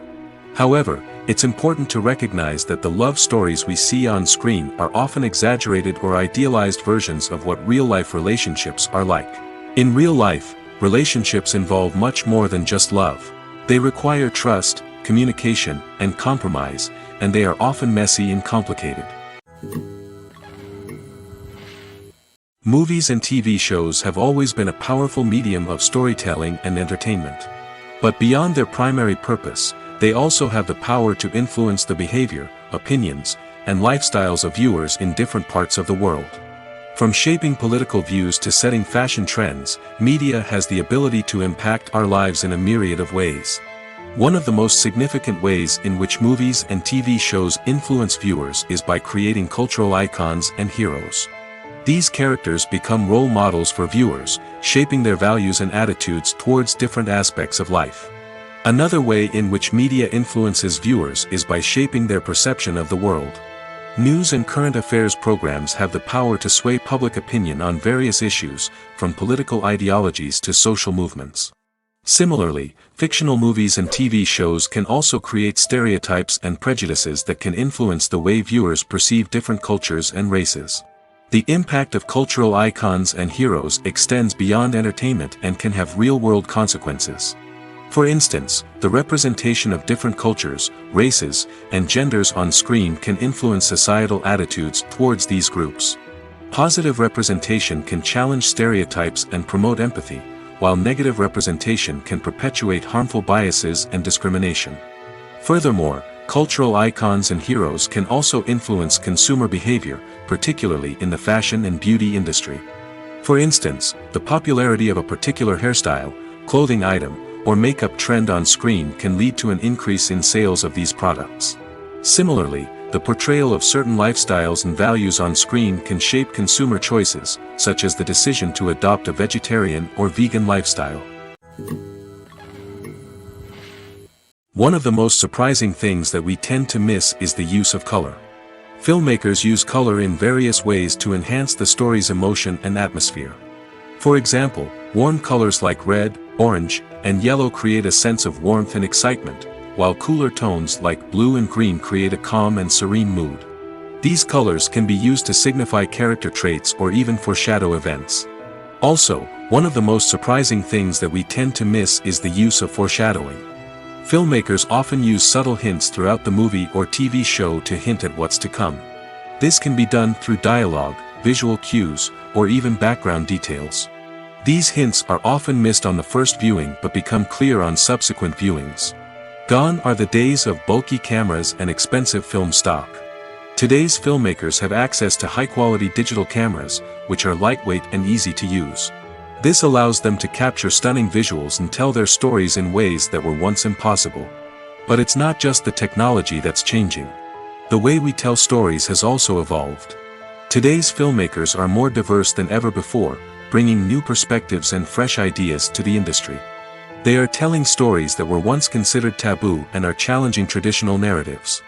However, it's important to recognize that the love stories we see on screen are often exaggerated or idealized versions of what real-life relationships are like. In real life, relationships involve much more than just love. They require trust, communication, and compromise, and they are often messy and complicated. Movies and TV shows have always been a powerful medium of storytelling and entertainment. But beyond their primary purpose, they also have the power to influence the behavior, opinions, and lifestyles of viewers in different parts of the world. From shaping political views to setting fashion trends, media has the ability to impact our lives in a myriad of ways. One of the most significant ways in which movies and TV shows influence viewers is by creating cultural icons and heroes. These characters become role models for viewers, shaping their values and attitudes towards different aspects of life. Another way in which media influences viewers is by shaping their perception of the world. News and current affairs programs have the power to sway public opinion on various issues, from political ideologies to social movements. Similarly, fictional movies and TV shows can also create stereotypes and prejudices that can influence the way viewers perceive different cultures and races. The impact of cultural icons and heroes extends beyond entertainment and can have real-world consequences. For instance, the representation of different cultures, races, and genders on screen can influence societal attitudes towards these groups. Positive representation can challenge stereotypes and promote empathy, while negative representation can perpetuate harmful biases and discrimination. Furthermore, cultural icons and heroes can also influence consumer behavior, particularly in the fashion and beauty industry. For instance, the popularity of a particular hairstyle, clothing item, or makeup trend on screen can lead to an increase in sales of these products. Similarly, the portrayal of certain lifestyles and values on screen can shape consumer choices, such as the decision to adopt a vegetarian or vegan lifestyle. One of the most surprising things that we tend to miss is the use of color. Filmmakers use color in various ways to enhance the story's emotion and atmosphere. For example, warm colors like red, orange, and yellow create a sense of warmth and excitement, while cooler tones like blue and green create a calm and serene mood. These colors can be used to signify character traits or even foreshadow events. Also, one of the most surprising things that we tend to miss is the use of foreshadowing. Filmmakers often use subtle hints throughout the movie or TV show to hint at what's to come. This can be done through dialogue, visual cues, or even background details. These hints are often missed on the first viewing but become clear on subsequent viewings. Gone are the days of bulky cameras and expensive film stock. Today's filmmakers have access to high-quality digital cameras, which are lightweight and easy to use. This allows them to capture stunning visuals and tell their stories in ways that were once impossible. But it's not just the technology that's changing. The way we tell stories has also evolved. Today's filmmakers are more diverse than ever before, bringing new perspectives and fresh ideas to the industry. They are telling stories that were once considered taboo and are challenging traditional narratives.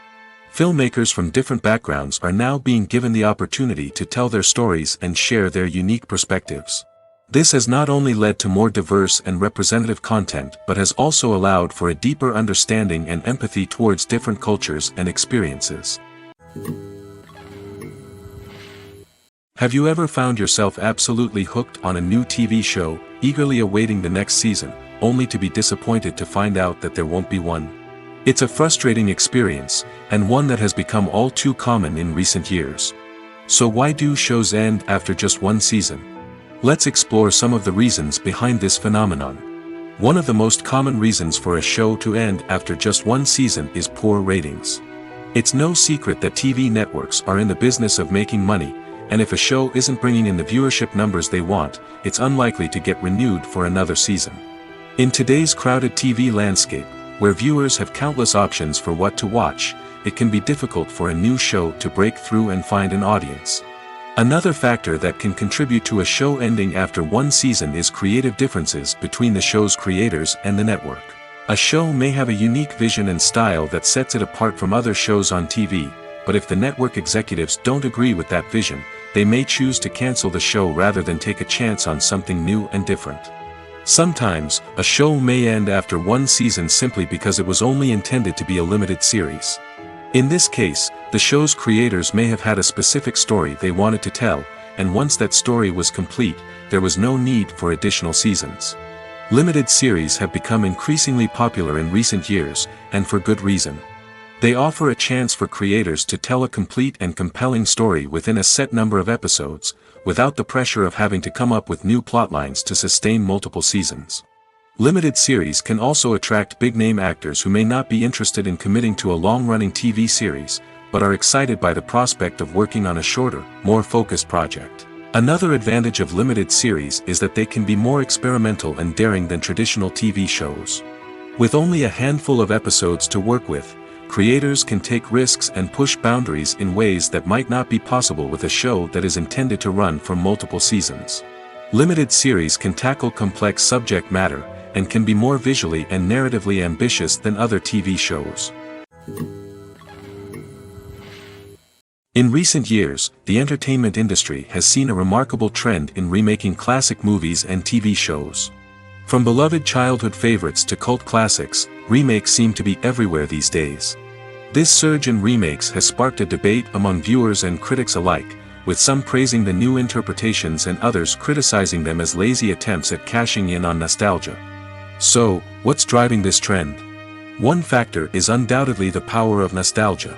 Filmmakers from different backgrounds are now being given the opportunity to tell their stories and share their unique perspectives. This has not only led to more diverse and representative content but has also allowed for a deeper understanding and empathy towards different cultures and experiences. Have you ever found yourself absolutely hooked on a new TV show, eagerly awaiting the next season, only to be disappointed to find out that there won't be one? It's a frustrating experience, and one that has become all too common in recent years. So why do shows end after just one season? Let's explore some of the reasons behind this phenomenon. One of the most common reasons for a show to end after just one season is poor ratings. It's no secret that TV networks are in the business of making money, and if a show isn't bringing in the viewership numbers they want, it's unlikely to get renewed for another season. In today's crowded TV landscape, where viewers have countless options for what to watch, it can be difficult for a new show to break through and find an audience. Another factor that can contribute to a show ending after one season is creative differences between the show's creators and the network. A show may have a unique vision and style that sets it apart from other shows on TV, but if the network executives don't agree with that vision, they may choose to cancel the show rather than take a chance on something new and different. Sometimes, a show may end after one season simply because it was only intended to be a limited series. In this case, the show's creators may have had a specific story they wanted to tell, and once that story was complete, there was no need for additional seasons. Limited series have become increasingly popular in recent years, and for good reason. They offer a chance for creators to tell a complete and compelling story within a set number of episodes, without the pressure of having to come up with new plotlines to sustain multiple seasons. Limited series can also attract big-name actors who may not be interested in committing to a long-running TV series, but are excited by the prospect of working on a shorter, more focused project. Another advantage of limited series is that they can be more experimental and daring than traditional TV shows. With only a handful of episodes to work with, creators can take risks and push boundaries in ways that might not be possible with a show that is intended to run for multiple seasons. Limited series can tackle complex subject matter, and can be more visually and narratively ambitious than other TV shows. In recent years, the entertainment industry has seen a remarkable trend in remaking classic movies and TV shows. From beloved childhood favorites to cult classics, remakes seem to be everywhere these days. This surge in remakes has sparked a debate among viewers and critics alike, with some praising the new interpretations and others criticizing them as lazy attempts at cashing in on nostalgia. So, what's driving this trend? One factor is undoubtedly the power of nostalgia.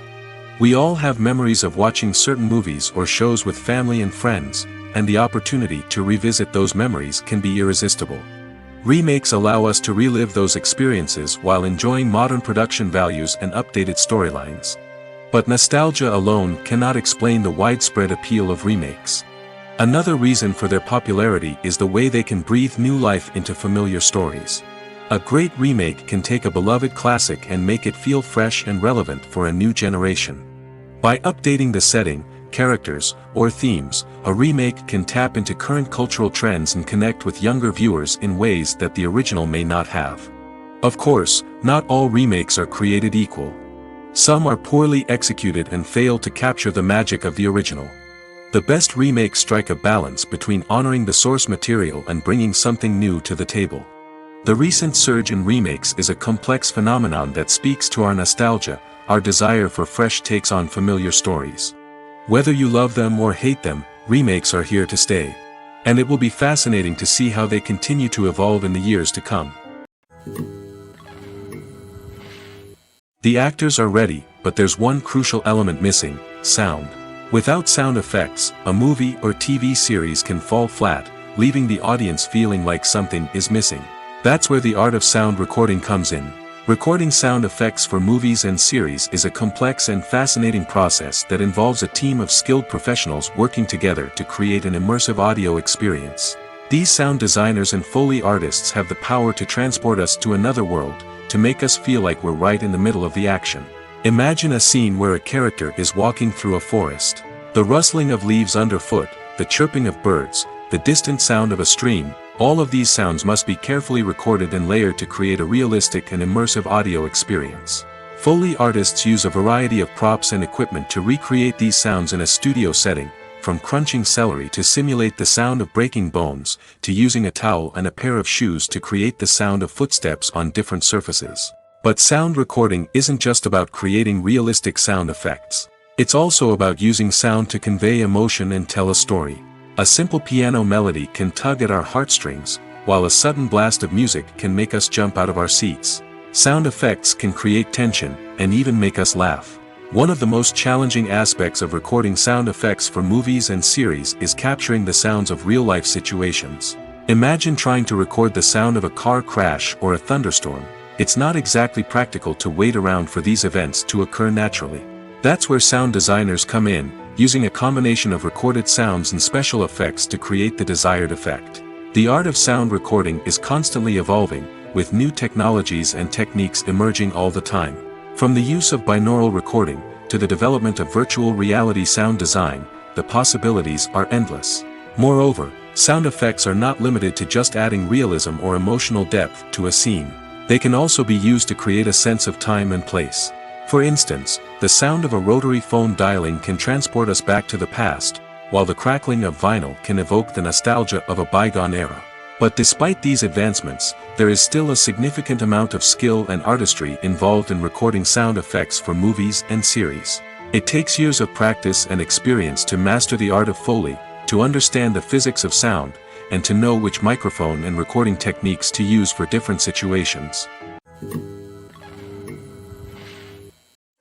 We all have memories of watching certain movies or shows with family and friends, and the opportunity to revisit those memories can be irresistible. Remakes allow us to relive those experiences while enjoying modern production values and updated storylines. But nostalgia alone cannot explain the widespread appeal of remakes. Another reason for their popularity is the way they can breathe new life into familiar stories. A great remake can take a beloved classic and make it feel fresh and relevant for a new generation. By updating the setting, characters, or themes, a remake can tap into current cultural trends and connect with younger viewers in ways that the original may not have. Of course, not all remakes are created equal. Some are poorly executed and fail to capture the magic of the original. The best remakes strike a balance between honoring the source material and bringing something new to the table. The recent surge in remakes is a complex phenomenon that speaks to our nostalgia, our desire for fresh takes on familiar stories. Whether you love them or hate them, remakes are here to stay. And it will be fascinating to see how they continue to evolve in the years to come. The actors are ready, but there's one crucial element missing: sound. Without sound effects, a movie or TV series can fall flat, leaving the audience feeling like something is missing. That's where the art of sound recording comes in. Recording sound effects for movies and series is a complex and fascinating process that involves a team of skilled professionals working together to create an immersive audio experience. These sound designers and Foley artists have the power to transport us to another world, to make us feel like we're right in the middle of the action. Imagine a scene where a character is walking through a forest. The rustling of leaves underfoot, the chirping of birds, the distant sound of a stream, all of these sounds must be carefully recorded and layered to create a realistic and immersive audio experience. Foley artists use a variety of props and equipment to recreate these sounds in a studio setting, from crunching celery to simulate the sound of breaking bones, to using a towel and a pair of shoes to create the sound of footsteps on different surfaces. But sound recording isn't just about creating realistic sound effects. It's also about using sound to convey emotion and tell a story. A simple piano melody can tug at our heartstrings, while a sudden blast of music can make us jump out of our seats. Sound effects can create tension, and even make us laugh. One of the most challenging aspects of recording sound effects for movies and series is capturing the sounds of real-life situations. Imagine trying to record the sound of a car crash or a thunderstorm. It's not exactly practical to wait around for these events to occur naturally. That's where sound designers come in, using a combination of recorded sounds and special effects to create the desired effect. The art of sound recording is constantly evolving, with new technologies and techniques emerging all the time. From the use of binaural recording, to the development of virtual reality sound design, the possibilities are endless. Moreover, sound effects are not limited to just adding realism or emotional depth to a scene. They can also be used to create a sense of time and place. For instance, the sound of a rotary phone dialing can transport us back to the past, while the crackling of vinyl can evoke the nostalgia of a bygone era. But despite these advancements, there is still a significant amount of skill and artistry involved in recording sound effects for movies and series. It takes years of practice and experience to master the art of Foley, to understand the physics of sound, and to know which microphone and recording techniques to use for different situations.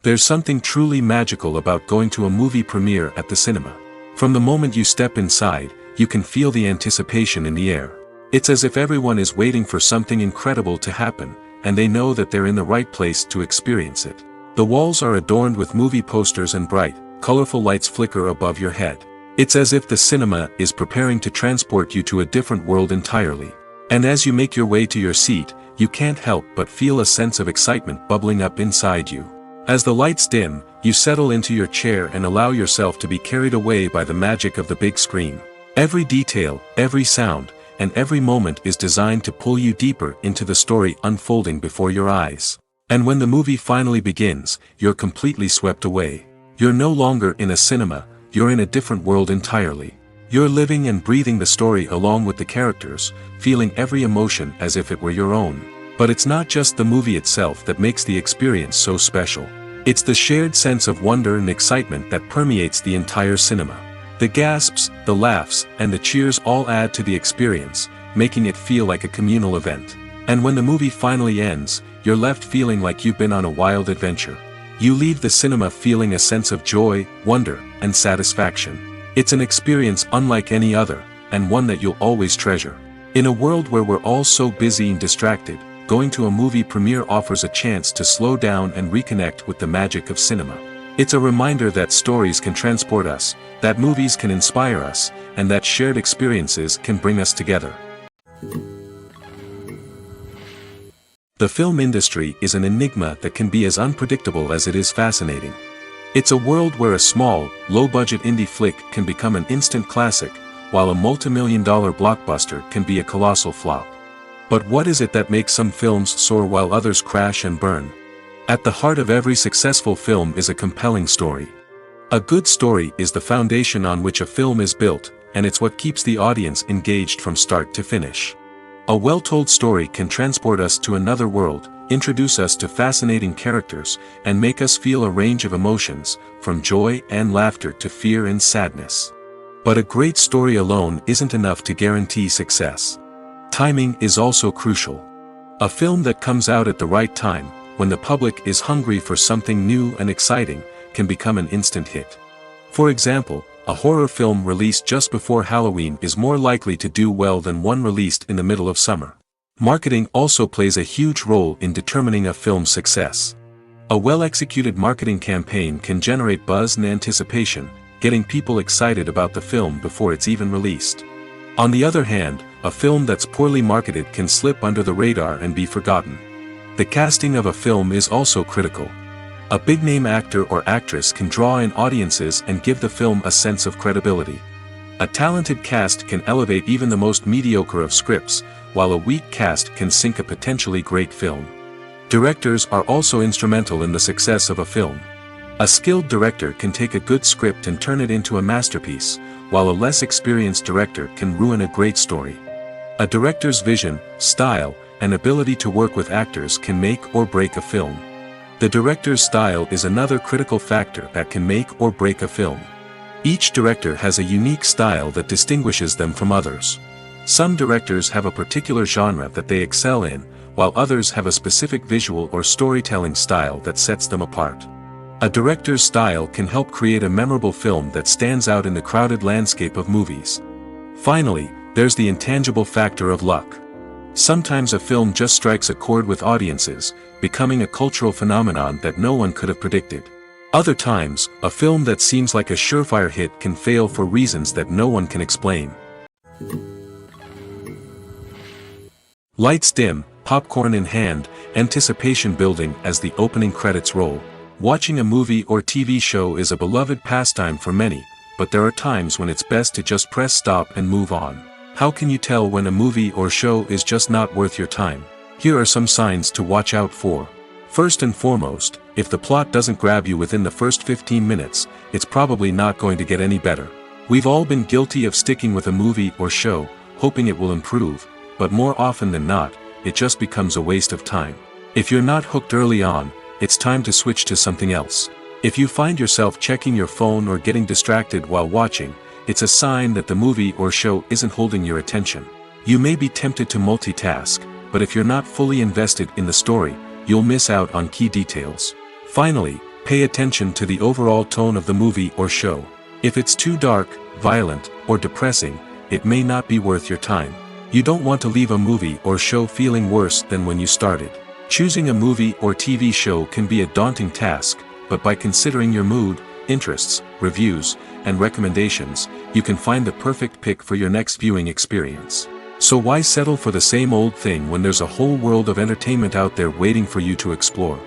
There's something truly magical about going to a movie premiere at the cinema. From the moment you step inside, you can feel the anticipation in the air. It's as if everyone is waiting for something incredible to happen, and they know that they're in the right place to experience it. The walls are adorned with movie posters and bright, colorful lights flicker above your head. It's as if the cinema is preparing to transport you to a different world entirely. And as you make your way to your seat, you can't help but feel a sense of excitement bubbling up inside you. As the lights dim, you settle into your chair and allow yourself to be carried away by the magic of the big screen. Every detail, every sound, and every moment is designed to pull you deeper into the story unfolding before your eyes. And when the movie finally begins, you're completely swept away. You're no longer in a cinema, you're in a different world entirely. You're living and breathing the story along with the characters, feeling every emotion as if it were your own. But it's not just the movie itself that makes the experience so special. It's the shared sense of wonder and excitement that permeates the entire cinema. The gasps, the laughs, and the cheers all add to the experience, making it feel like a communal event. And when the movie finally ends, you're left feeling like you've been on a wild adventure. You leave the cinema feeling a sense of joy, wonder, and satisfaction. It's an experience unlike any other, and one that you'll always treasure. In a world where we're all so busy and distracted, going to a movie premiere offers a chance to slow down and reconnect with the magic of cinema. It's a reminder that stories can transport us, that movies can inspire us, and that shared experiences can bring us together. The film industry is an enigma that can be as unpredictable as it is fascinating. It's a world where a small, low-budget indie flick can become an instant classic, while a multi-million-dollar blockbuster can be a colossal flop. But what is it that makes some films soar while others crash and burn? At the heart of every successful film is a compelling story. A good story is the foundation on which a film is built, and it's what keeps the audience engaged from start to finish. A well-told story can transport us to another world, introduce us to fascinating characters, and make us feel a range of emotions, from joy and laughter to fear and sadness. But a great story alone isn't enough to guarantee success. Timing is also crucial. A film that comes out at the right time, when the public is hungry for something new and exciting, can become an instant hit. For example, a horror film released just before Halloween is more likely to do well than one released in the middle of summer. Marketing also plays a huge role in determining a film's success. A well-executed marketing campaign can generate buzz and anticipation, getting people excited about the film before it's even released. On the other hand, a film that's poorly marketed can slip under the radar and be forgotten. The casting of a film is also critical. A big-name actor or actress can draw in audiences and give the film a sense of credibility. A talented cast can elevate even the most mediocre of scripts, while a weak cast can sink a potentially great film. Directors are also instrumental in the success of a film. A skilled director can take a good script and turn it into a masterpiece, while a less experienced director can ruin a great story. A director's vision, style, and ability to work with actors can make or break a film. The director's style is another critical factor that can make or break a film. Each director has a unique style that distinguishes them from others. Some directors have a particular genre that they excel in, while others have a specific visual or storytelling style that sets them apart. A director's style can help create a memorable film that stands out in the crowded landscape of movies. Finally, there's the intangible factor of luck. Sometimes a film just strikes a chord with audiences, becoming a cultural phenomenon that no one could have predicted. Other times, a film that seems like a surefire hit can fail for reasons that no one can explain. Lights dim, popcorn in hand, anticipation building as the opening credits roll. Watching a movie or TV show is a beloved pastime for many, but there are times when it's best to just press stop and move on. How can you tell when a movie or show is just not worth your time? Here are some signs to watch out for. First and foremost, if the plot doesn't grab you within the first 15 minutes, it's probably not going to get any better. We've all been guilty of sticking with a movie or show, hoping it will improve, but more often than not, it just becomes a waste of time. If you're not hooked early on, it's time to switch to something else. If you find yourself checking your phone or getting distracted while watching, it's a sign that the movie or show isn't holding your attention. You may be tempted to multitask, but if you're not fully invested in the story, you'll miss out on key details. Finally, pay attention to the overall tone of the movie or show. If it's too dark, violent, or depressing, it may not be worth your time. You don't want to leave a movie or show feeling worse than when you started. Choosing a movie or TV show can be a daunting task, but by considering your mood, interests, reviews, and recommendations, you can find the perfect pick for your next viewing experience. So why settle for the same old thing when there's a whole world of entertainment out there waiting for you to explore?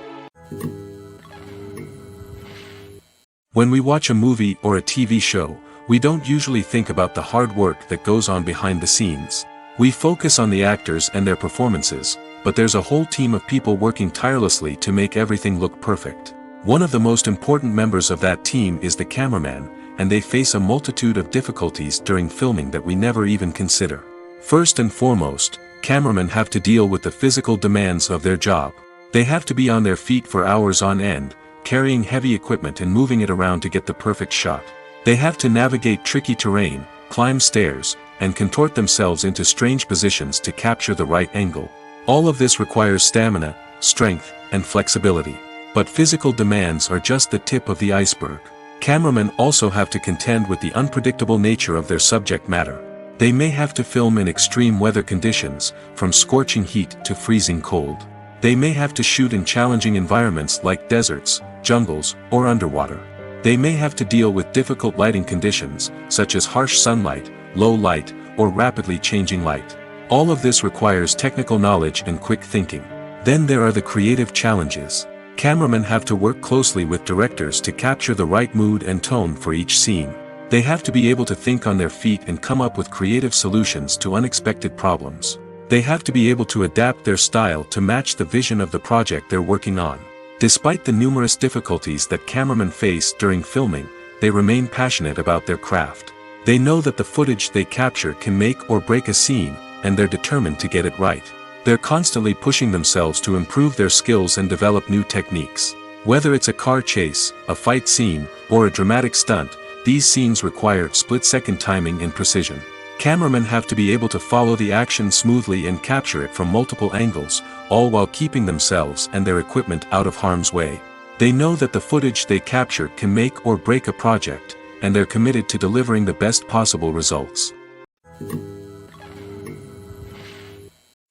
When we watch a movie or a TV show, we don't usually think about the hard work that goes on behind the scenes. We focus on the actors and their performances, but there's a whole team of people working tirelessly to make everything look perfect. One of the most important members of that team is the cameraman, and they face a multitude of difficulties during filming that we never even consider. First and foremost, cameramen have to deal with the physical demands of their job. They have to be on their feet for hours on end, carrying heavy equipment and moving it around to get the perfect shot. They have to navigate tricky terrain, climb stairs, and contort themselves into strange positions to capture the right angle. All of this requires stamina, strength, and flexibility. But physical demands are just the tip of the iceberg. Cameramen also have to contend with the unpredictable nature of their subject matter. They may have to film in extreme weather conditions, from scorching heat to freezing cold. They may have to shoot in challenging environments like deserts, jungles, or underwater. They may have to deal with difficult lighting conditions, such as harsh sunlight, low light, or rapidly changing light. All of this requires technical knowledge and quick thinking. Then there are the creative challenges. Cameramen have to work closely with directors to capture the right mood and tone for each scene. They have to be able to think on their feet and come up with creative solutions to unexpected problems. They have to be able to adapt their style to match the vision of the project they're working on. Despite the numerous difficulties that cameramen face during filming, they remain passionate about their craft. They know that the footage they capture can make or break a scene, and they're determined to get it right. They're constantly pushing themselves to improve their skills and develop new techniques. Whether it's a car chase, a fight scene, or a dramatic stunt, these scenes require split-second timing and precision. Cameramen have to be able to follow the action smoothly and capture it from multiple angles, all while keeping themselves and their equipment out of harm's way. They know that the footage they capture can make or break a project, and they're committed to delivering the best possible results.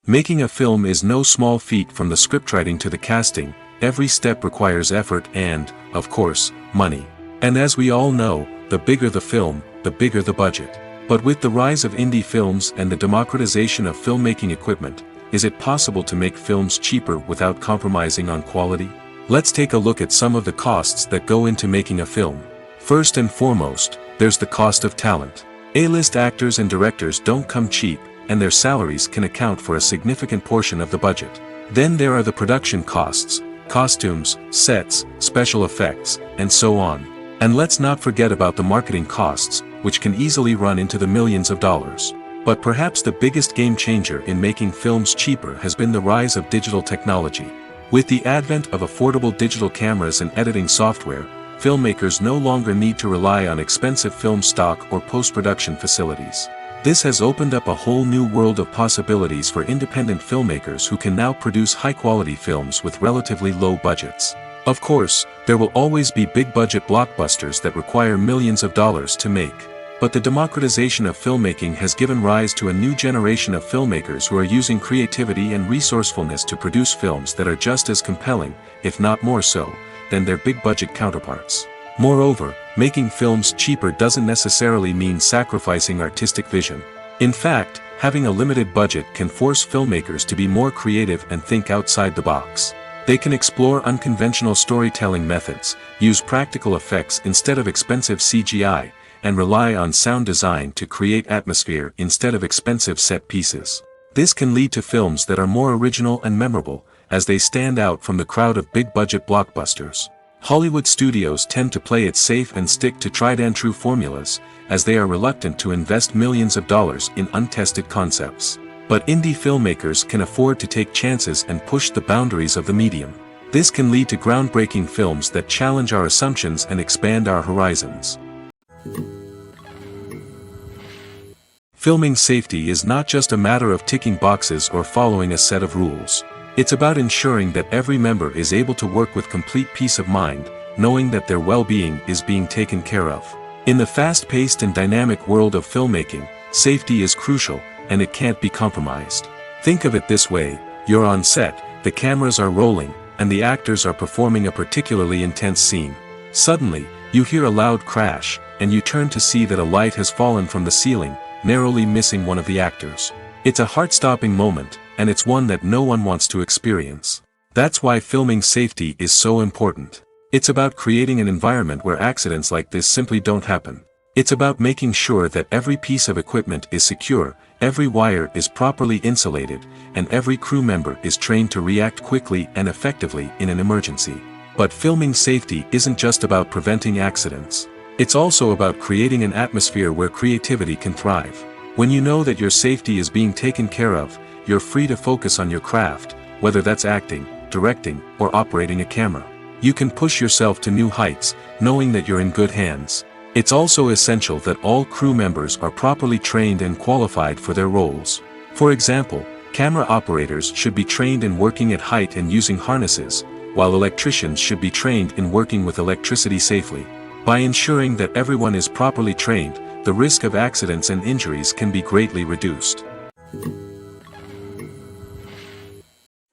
Making a film is no small feat. From the scriptwriting to the casting, every step requires effort and, of course, money. And as we all know, the bigger the film, the bigger the budget. But with the rise of indie films and the democratization of filmmaking equipment, is it possible to make films cheaper without compromising on quality? Let's take a look at some of the costs that go into making a film. First and foremost, there's the cost of talent. A-list actors and directors don't come cheap, and their salaries can account for a significant portion of the budget. Then there are the production costs, costumes, sets, special effects, and so on. And let's not forget about the marketing costs, which can easily run into the millions of dollars. But perhaps the biggest game changer in making films cheaper has been the rise of digital technology. With the advent of affordable digital cameras and editing software, filmmakers no longer need to rely on expensive film stock or post-production facilities. This has opened up a whole new world of possibilities for independent filmmakers who can now produce high-quality films with relatively low budgets. Of course, there will always be big-budget blockbusters that require millions of dollars to make. But the democratization of filmmaking has given rise to a new generation of filmmakers who are using creativity and resourcefulness to produce films that are just as compelling, if not more so, than their big-budget counterparts. Moreover, making films cheaper doesn't necessarily mean sacrificing artistic vision. In fact, having a limited budget can force filmmakers to be more creative and think outside the box. They can explore unconventional storytelling methods, use practical effects instead of expensive CGI, and rely on sound design to create atmosphere instead of expensive set pieces. This can lead to films that are more original and memorable, as they stand out from the crowd of big-budget blockbusters. Hollywood studios tend to play it safe and stick to tried-and-true formulas, as they are reluctant to invest millions of dollars in untested concepts. But indie filmmakers can afford to take chances and push the boundaries of the medium. This can lead to groundbreaking films that challenge our assumptions and expand our horizons. Filming safety is not just a matter of ticking boxes or following a set of rules. It's about ensuring that every member is able to work with complete peace of mind, knowing that their well-being is being taken care of. In the fast-paced and dynamic world of filmmaking, safety is crucial, and it can't be compromised. Think of it this way: you're on set, the cameras are rolling, and the actors are performing a particularly intense scene. Suddenly, you hear a loud crash, and you turn to see that a light has fallen from the ceiling, narrowly missing one of the actors. It's a heart-stopping moment, and it's one that no one wants to experience. That's why filming safety is so important. It's about creating an environment where accidents like this simply don't happen. It's about making sure that every piece of equipment is secure, every wire is properly insulated, and every crew member is trained to react quickly and effectively in an emergency. But filming safety isn't just about preventing accidents. It's also about creating an atmosphere where creativity can thrive. When you know that your safety is being taken care of, you're free to focus on your craft, whether that's acting, directing, or operating a camera. You can push yourself to new heights, knowing that you're in good hands. It's also essential that all crew members are properly trained and qualified for their roles. For example, camera operators should be trained in working at height and using harnesses, while electricians should be trained in working with electricity safely. By ensuring that everyone is properly trained, the risk of accidents and injuries can be greatly reduced.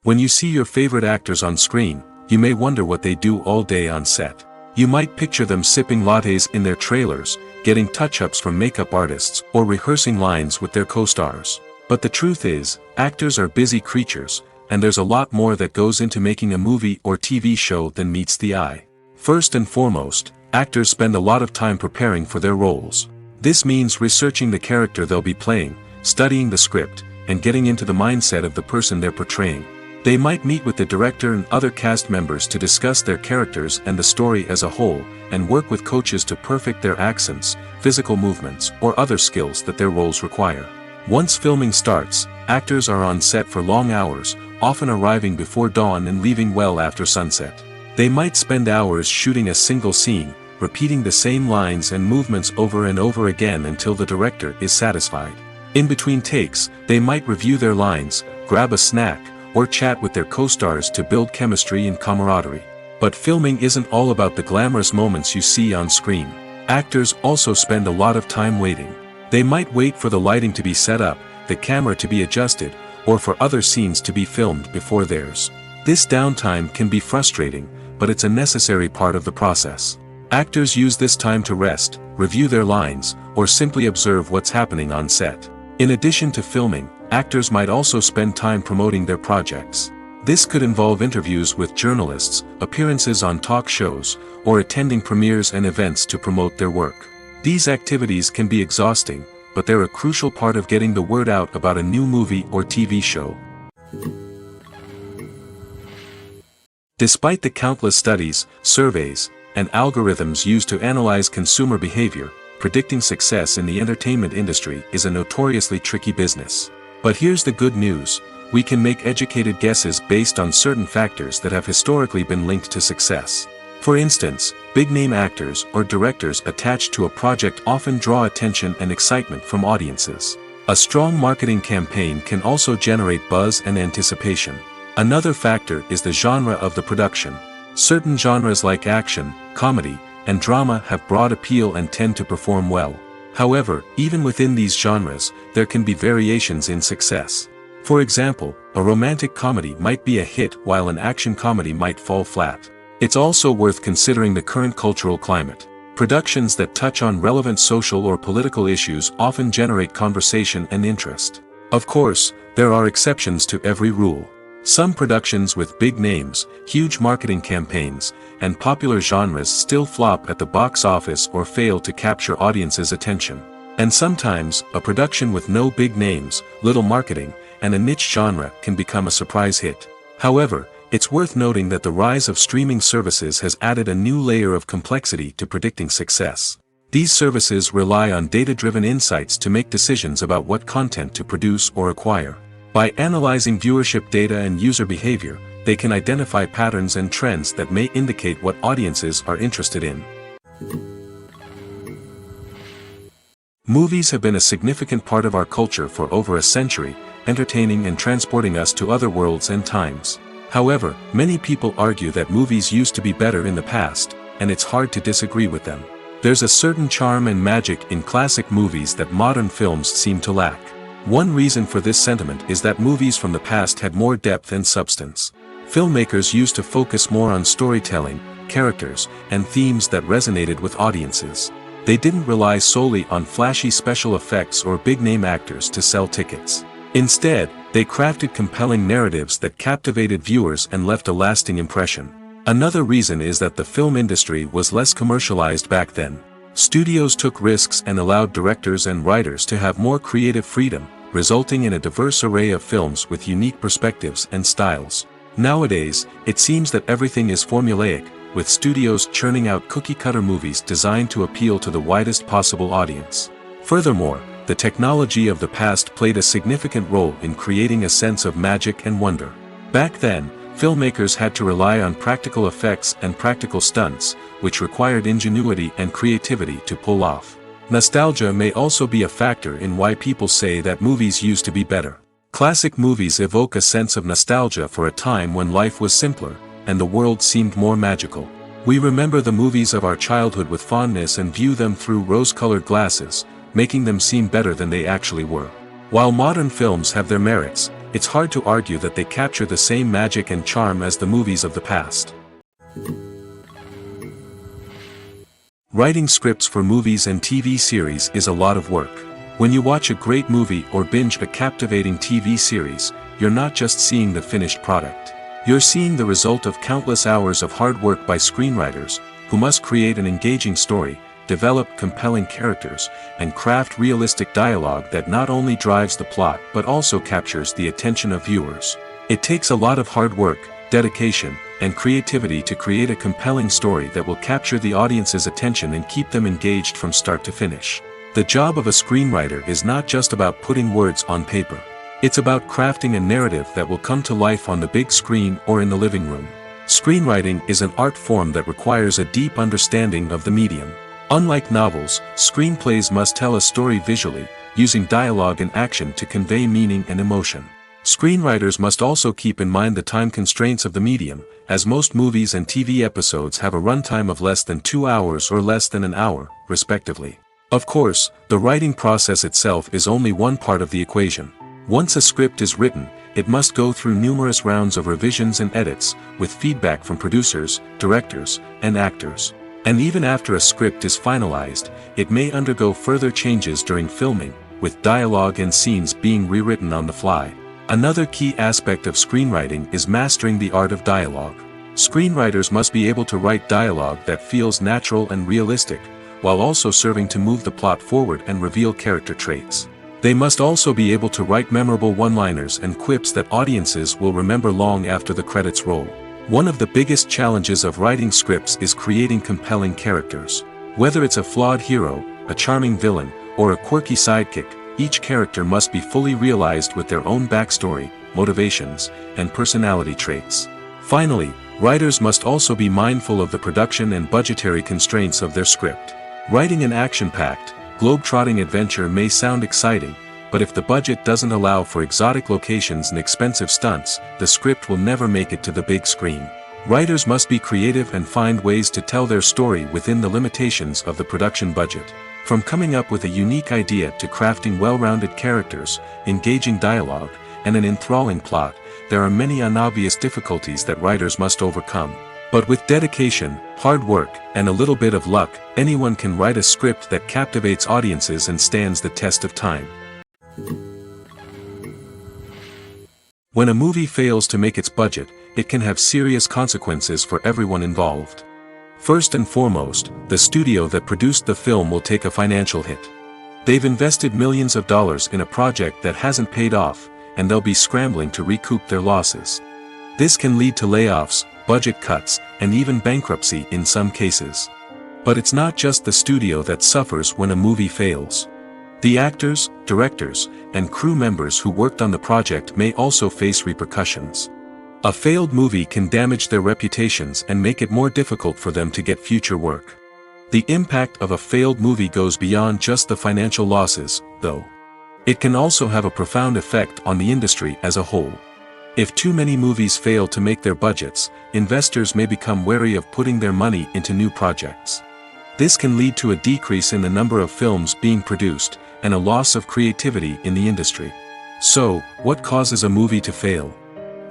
When you see your favorite actors on screen, you may wonder what they do all day on set. You might picture them sipping lattes in their trailers, getting touch-ups from makeup artists, or rehearsing lines with their co-stars. But the truth is, actors are busy creatures, and there's a lot more that goes into making a movie or TV show than meets the eye. First and foremost, actors spend a lot of time preparing for their roles. This means researching the character they'll be playing, studying the script, and getting into the mindset of the person they're portraying. They might meet with the director and other cast members to discuss their characters and the story as a whole, and work with coaches to perfect their accents, physical movements, or other skills that their roles require. Once filming starts, actors are on set for long hours, often arriving before dawn and leaving well after sunset. They might spend hours shooting a single scene, repeating the same lines and movements over and over again until the director is satisfied. In between takes, they might review their lines, grab a snack, or chat with their co-stars to build chemistry and camaraderie. But filming isn't all about the glamorous moments you see on screen. Actors also spend a lot of time waiting. They might wait for the lighting to be set up, the camera to be adjusted, or for other scenes to be filmed before theirs. This downtime can be frustrating, but it's a necessary part of the process. Actors use this time to rest, review their lines, or simply observe what's happening on set. In addition to filming, actors might also spend time promoting their projects. This could involve interviews with journalists, appearances on talk shows, or attending premieres and events to promote their work. These activities can be exhausting, but they're a crucial part of getting the word out about a new movie or TV show. Despite the countless studies, surveys, and algorithms used to analyze consumer behavior, predicting success in the entertainment industry is a notoriously tricky business. But here's the good news: we can make educated guesses based on certain factors that have historically been linked to success. For instance, big-name actors or directors attached to a project often draw attention and excitement from audiences. A strong marketing campaign can also generate buzz and anticipation. Another factor is the genre of the production. Certain genres like action, comedy, and drama have broad appeal and tend to perform well. However, even within these genres, there can be variations in success. For example, a romantic comedy might be a hit while an action comedy might fall flat. It's also worth considering the current cultural climate. Productions that touch on relevant social or political issues often generate conversation and interest. Of course, there are exceptions to every rule. Some productions with big names, huge marketing campaigns, and popular genres still flop at the box office or fail to capture audiences' attention. And sometimes, a production with no big names, little marketing, and a niche genre can become a surprise hit. However, it's worth noting that the rise of streaming services has added a new layer of complexity to predicting success. These services rely on data-driven insights to make decisions about what content to produce or acquire. By analyzing viewership data and user behavior, they can identify patterns and trends that may indicate what audiences are interested in. Movies have been a significant part of our culture for over a century, entertaining and transporting us to other worlds and times. However, many people argue that movies used to be better in the past, and it's hard to disagree with them. There's a certain charm and magic in classic movies that modern films seem to lack. One reason for this sentiment is that movies from the past had more depth and substance. Filmmakers used to focus more on storytelling, characters, and themes that resonated with audiences. They didn't rely solely on flashy special effects or big-name actors to sell tickets. Instead, they crafted compelling narratives that captivated viewers and left a lasting impression. Another reason is that the film industry was less commercialized back then. Studios took risks and allowed directors and writers to have more creative freedom, resulting in a diverse array of films with unique perspectives and styles. Nowadays, it seems that everything is formulaic, with studios churning out cookie-cutter movies designed to appeal to the widest possible audience. Furthermore, the technology of the past played a significant role in creating a sense of magic and wonder. Back then, filmmakers had to rely on practical effects and practical stunts, which required ingenuity and creativity to pull off. Nostalgia may also be a factor in why people say that movies used to be better. Classic movies evoke a sense of nostalgia for a time when life was simpler, and the world seemed more magical. We remember the movies of our childhood with fondness and view them through rose-colored glasses, making them seem better than they actually were. While modern films have their merits, it's hard to argue that they capture the same magic and charm as the movies of the past. Writing scripts for movies and TV series is a lot of work. When you watch a great movie or binge a captivating TV series, you're not just seeing the finished product. You're seeing the result of countless hours of hard work by screenwriters, who must create an engaging story, develop compelling characters, and craft realistic dialogue that not only drives the plot but also captures the attention of viewers. It takes a lot of hard work, dedication, and creativity to create a compelling story that will capture the audience's attention and keep them engaged from start to finish. The job of a screenwriter is not just about putting words on paper. It's about crafting a narrative that will come to life on the big screen or in the living room. Screenwriting is an art form that requires a deep understanding of the medium. Unlike novels, screenplays must tell a story visually, using dialogue and action to convey meaning and emotion. Screenwriters must also keep in mind the time constraints of the medium, as most movies and TV episodes have a runtime of less than 2 hours or less than an hour, respectively. Of course, the writing process itself is only one part of the equation. Once a script is written, it must go through numerous rounds of revisions and edits, with feedback from producers, directors, and actors. And even after a script is finalized, it may undergo further changes during filming, with dialogue and scenes being rewritten on the fly. Another key aspect of screenwriting is mastering the art of dialogue. Screenwriters must be able to write dialogue that feels natural and realistic, while also serving to move the plot forward and reveal character traits. They must also be able to write memorable one-liners and quips that audiences will remember long after the credits roll. One of the biggest challenges of writing scripts is creating compelling characters. Whether it's a flawed hero, a charming villain, or a quirky sidekick, each character must be fully realized with their own backstory, motivations, and personality traits. Finally, writers must also be mindful of the production and budgetary constraints of their script. Writing an action-packed, globe-trotting adventure may sound exciting, but if the budget doesn't allow for exotic locations and expensive stunts, the script will never make it to the big screen. Writers must be creative and find ways to tell their story within the limitations of the production budget. From coming up with a unique idea to crafting well-rounded characters, engaging dialogue, and an enthralling plot, there are many unobvious difficulties that writers must overcome. But with dedication, hard work, and a little bit of luck, anyone can write a script that captivates audiences and stands the test of time. When a movie fails to make its budget, it can have serious consequences for everyone involved. First and foremost, the studio that produced the film will take a financial hit. They've invested millions of dollars in a project that hasn't paid off, and they'll be scrambling to recoup their losses. This can lead to layoffs, budget cuts, and even bankruptcy in some cases. But it's not just the studio that suffers when a movie fails. The actors, directors, and crew members who worked on the project may also face repercussions. A failed movie can damage their reputations and make it more difficult for them to get future work. The impact of a failed movie goes beyond just the financial losses, though. It can also have a profound effect on the industry as a whole. If too many movies fail to make their budgets, investors may become wary of putting their money into new projects. This can lead to a decrease in the number of films being produced, and a loss of creativity in the industry. So, what causes a movie to fail?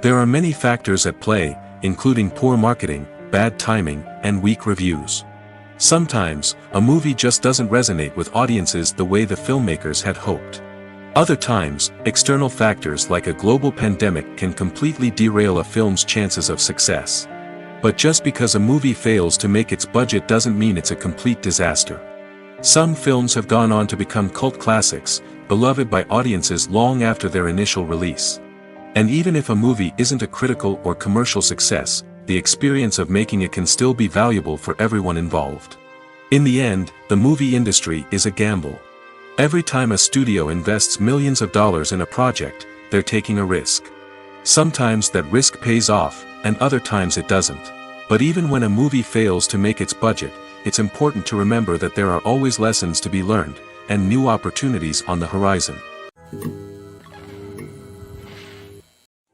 There are many factors at play, including poor marketing, bad timing, and weak reviews. Sometimes, a movie just doesn't resonate with audiences the way the filmmakers had hoped. Other times, external factors like a global pandemic can completely derail a film's chances of success. But just because a movie fails to make its budget doesn't mean it's a complete disaster. Some films have gone on to become cult classics, beloved by audiences long after their initial release. And even if a movie isn't a critical or commercial success, the experience of making it can still be valuable for everyone involved. In the end, the movie industry is a gamble. Every time a studio invests millions of dollars in a project, they're taking a risk. Sometimes that risk pays off, and other times it doesn't. But even when a movie fails to make its budget, it's important to remember that there are always lessons to be learned, and new opportunities on the horizon.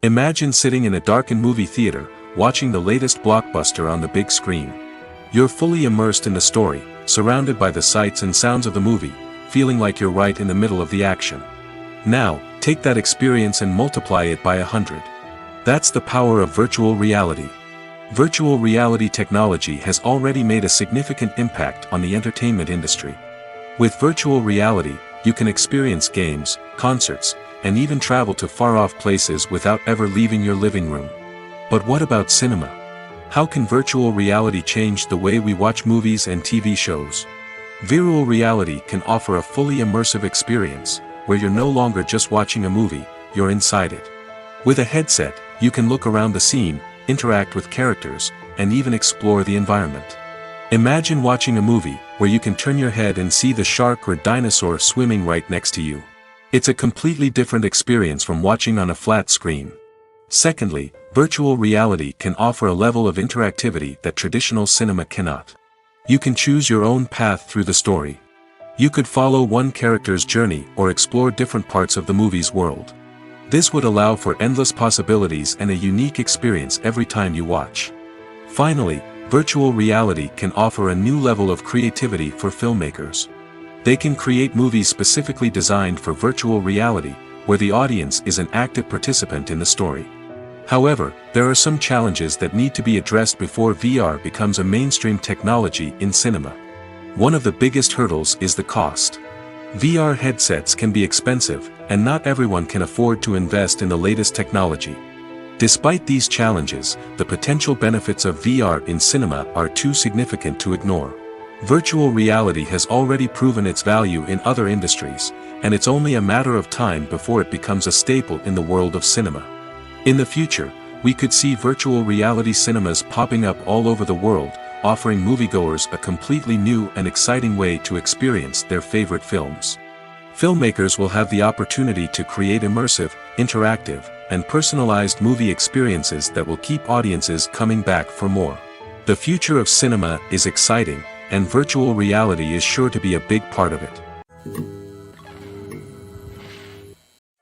Imagine sitting in a darkened movie theater, watching the latest blockbuster on the big screen. You're fully immersed in the story, surrounded by the sights and sounds of the movie, feeling like you're right in the middle of the action. Now, take that experience and multiply it by 100. That's the power of virtual reality. Virtual reality technology has already made a significant impact on the entertainment industry. With virtual reality, you can experience games, concerts, and even travel to far-off places without ever leaving your living room. But what about cinema? How can virtual reality change the way we watch movies and TV shows? Virtual reality can offer a fully immersive experience, where you're no longer just watching a movie, you're inside it. With a headset, you can look around the scene, interact with characters, and even explore the environment. Imagine watching a movie, where you can turn your head and see the shark or dinosaur swimming right next to you. It's a completely different experience from watching on a flat screen. Secondly, virtual reality can offer a level of interactivity that traditional cinema cannot. You can choose your own path through the story. You could follow one character's journey or explore different parts of the movie's world. This would allow for endless possibilities and a unique experience every time you watch. Finally, virtual reality can offer a new level of creativity for filmmakers. They can create movies specifically designed for virtual reality, where the audience is an active participant in the story. However, there are some challenges that need to be addressed before VR becomes a mainstream technology in cinema. One of the biggest hurdles is the cost. VR headsets can be expensive, and not everyone can afford to invest in the latest technology. Despite these challenges, the potential benefits of VR in cinema are too significant to ignore. Virtual reality has already proven its value in other industries, and it's only a matter of time before it becomes a staple in the world of cinema. In the future, we could see virtual reality cinemas popping up all over the world, offering moviegoers a completely new and exciting way to experience their favorite films. Filmmakers will have the opportunity to create immersive, interactive, and personalized movie experiences that will keep audiences coming back for more. The future of cinema is exciting, and virtual reality is sure to be a big part of it.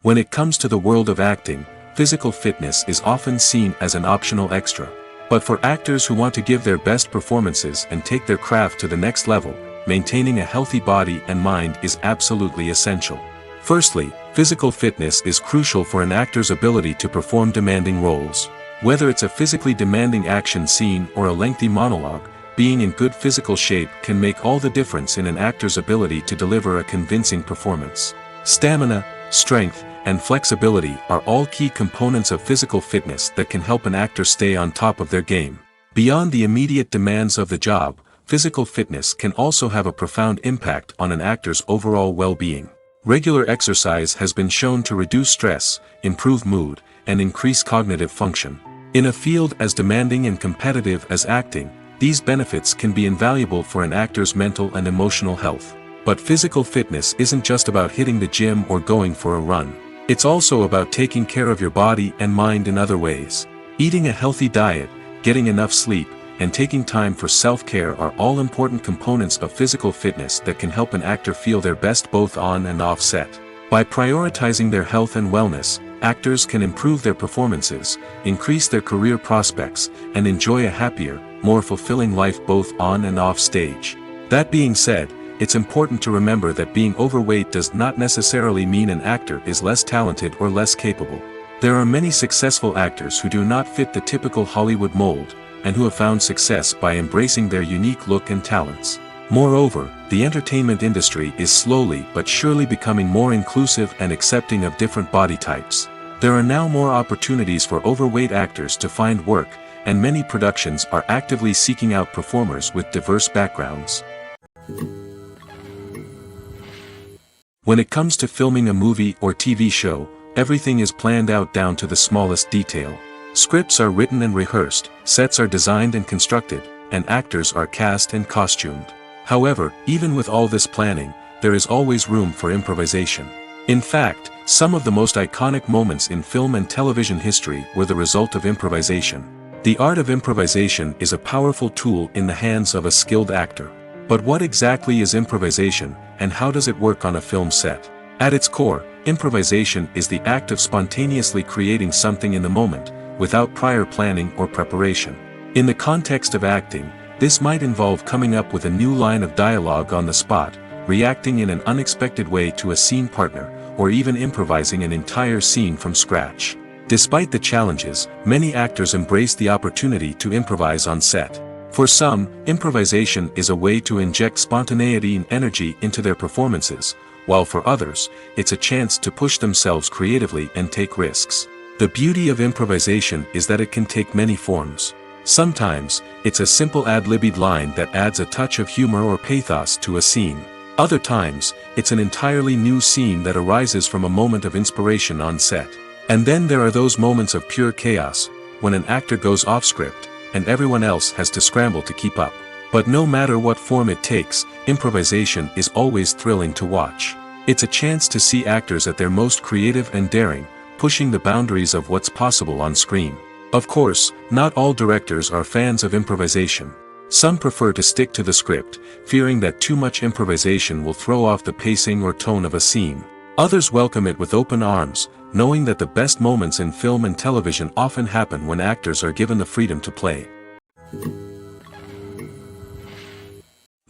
When it comes to the world of acting, physical fitness is often seen as an optional extra. But for actors who want to give their best performances and take their craft to the next level, maintaining a healthy body and mind is absolutely essential. Firstly, physical fitness is crucial for an actor's ability to perform demanding roles. Whether it's a physically demanding action scene or a lengthy monologue, being in good physical shape can make all the difference in an actor's ability to deliver a convincing performance. Stamina, strength, and flexibility are all key components of physical fitness that can help an actor stay on top of their game. Beyond the immediate demands of the job, physical fitness can also have a profound impact on an actor's overall well-being. Regular exercise has been shown to reduce stress, improve mood, and increase cognitive function. In a field as demanding and competitive as acting, these benefits can be invaluable for an actor's mental and emotional health. But physical fitness isn't just about hitting the gym or going for a run. It's also about taking care of your body and mind in other ways. Eating a healthy diet, getting enough sleep, and taking time for self-care are all important components of physical fitness that can help an actor feel their best both on and off set. By prioritizing their health and wellness, actors can improve their performances, increase their career prospects, and enjoy a happier, more fulfilling life both on and off stage. That being said, it's important to remember that being overweight does not necessarily mean an actor is less talented or less capable. There are many successful actors who do not fit the typical Hollywood mold, and who have found success by embracing their unique look and talents. Moreover, the entertainment industry is slowly but surely becoming more inclusive and accepting of different body types. There are now more opportunities for overweight actors to find work, and many productions are actively seeking out performers with diverse backgrounds. When it comes to filming a movie or TV show, everything is planned out down to the smallest detail. Scripts are written and rehearsed, sets are designed and constructed, and actors are cast and costumed. However, even with all this planning, there is always room for improvisation. In fact, some of the most iconic moments in film and television history were the result of improvisation. The art of improvisation is a powerful tool in the hands of a skilled actor. But what exactly is improvisation, and how does it work on a film set? At its core, improvisation is the act of spontaneously creating something in the moment, without prior planning or preparation. In the context of acting, this might involve coming up with a new line of dialogue on the spot, reacting in an unexpected way to a scene partner, or even improvising an entire scene from scratch. Despite the challenges, many actors embrace the opportunity to improvise on set. For some, improvisation is a way to inject spontaneity and energy into their performances, while for others, it's a chance to push themselves creatively and take risks. The beauty of improvisation is that it can take many forms. Sometimes, it's a simple ad-libbed line that adds a touch of humor or pathos to a scene. Other times, it's an entirely new scene that arises from a moment of inspiration on set. And then there are those moments of pure chaos, when an actor goes off script, and everyone else has to scramble to keep up. But no matter what form it takes, improvisation is always thrilling to watch. It's a chance to see actors at their most creative and daring, pushing the boundaries of what's possible on screen. Of course, not all directors are fans of improvisation. Some prefer to stick to the script, fearing that too much improvisation will throw off the pacing or tone of a scene. Others welcome it with open arms, knowing that the best moments in film and television often happen when actors are given the freedom to play.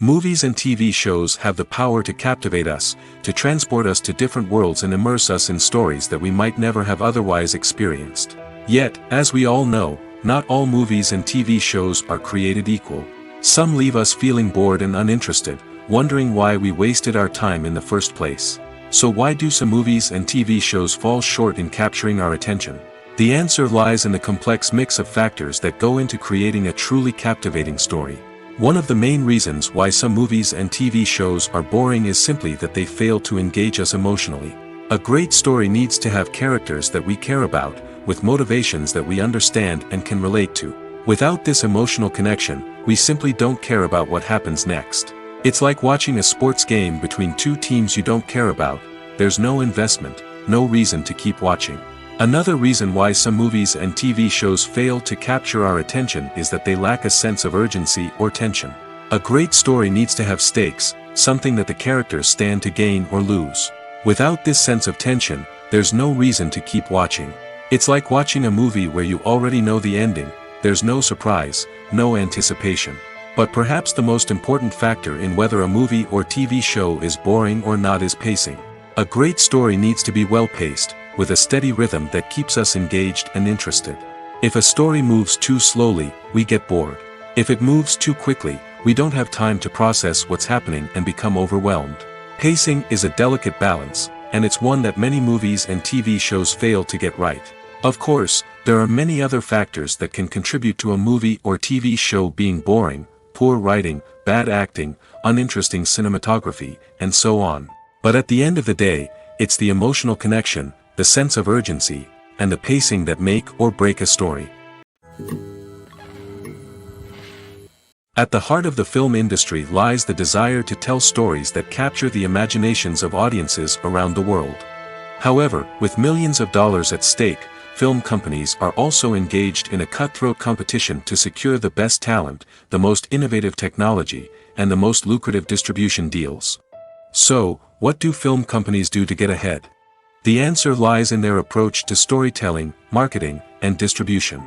Movies and TV shows have the power to captivate us, to transport us to different worlds and immerse us in stories that we might never have otherwise experienced. Yet, as we all know, not all movies and TV shows are created equal. Some leave us feeling bored and uninterested, wondering why we wasted our time in the first place. So why do some movies and TV shows fall short in capturing our attention? The answer lies in the complex mix of factors that go into creating a truly captivating story. One of the main reasons why some movies and TV shows are boring is simply that they fail to engage us emotionally. A great story needs to have characters that we care about, with motivations that we understand and can relate to. Without this emotional connection, we simply don't care about what happens next. It's like watching a sports game between two teams you don't care about. There's no investment, no reason to keep watching. Another reason why some movies and TV shows fail to capture our attention is that they lack a sense of urgency or tension. A great story needs to have stakes, something that the characters stand to gain or lose. Without this sense of tension, there's no reason to keep watching. It's like watching a movie where you already know the ending, there's no surprise, no anticipation. But perhaps the most important factor in whether a movie or TV show is boring or not is pacing. A great story needs to be well-paced, with a steady rhythm that keeps us engaged and interested. If a story moves too slowly, we get bored. If it moves too quickly, we don't have time to process what's happening and become overwhelmed. Pacing is a delicate balance, and it's one that many movies and TV shows fail to get right. Of course, there are many other factors that can contribute to a movie or TV show being boring: poor writing, bad acting, uninteresting cinematography, and so on. But at the end of the day, it's the emotional connection, the sense of urgency, and the pacing that make or break a story. At the heart of the film industry lies the desire to tell stories that capture the imaginations of audiences around the world. However, with millions of dollars at stake, film companies are also engaged in a cutthroat competition to secure the best talent, the most innovative technology, and the most lucrative distribution deals. So, what do film companies do to get ahead? The answer lies in their approach to storytelling, marketing, and distribution.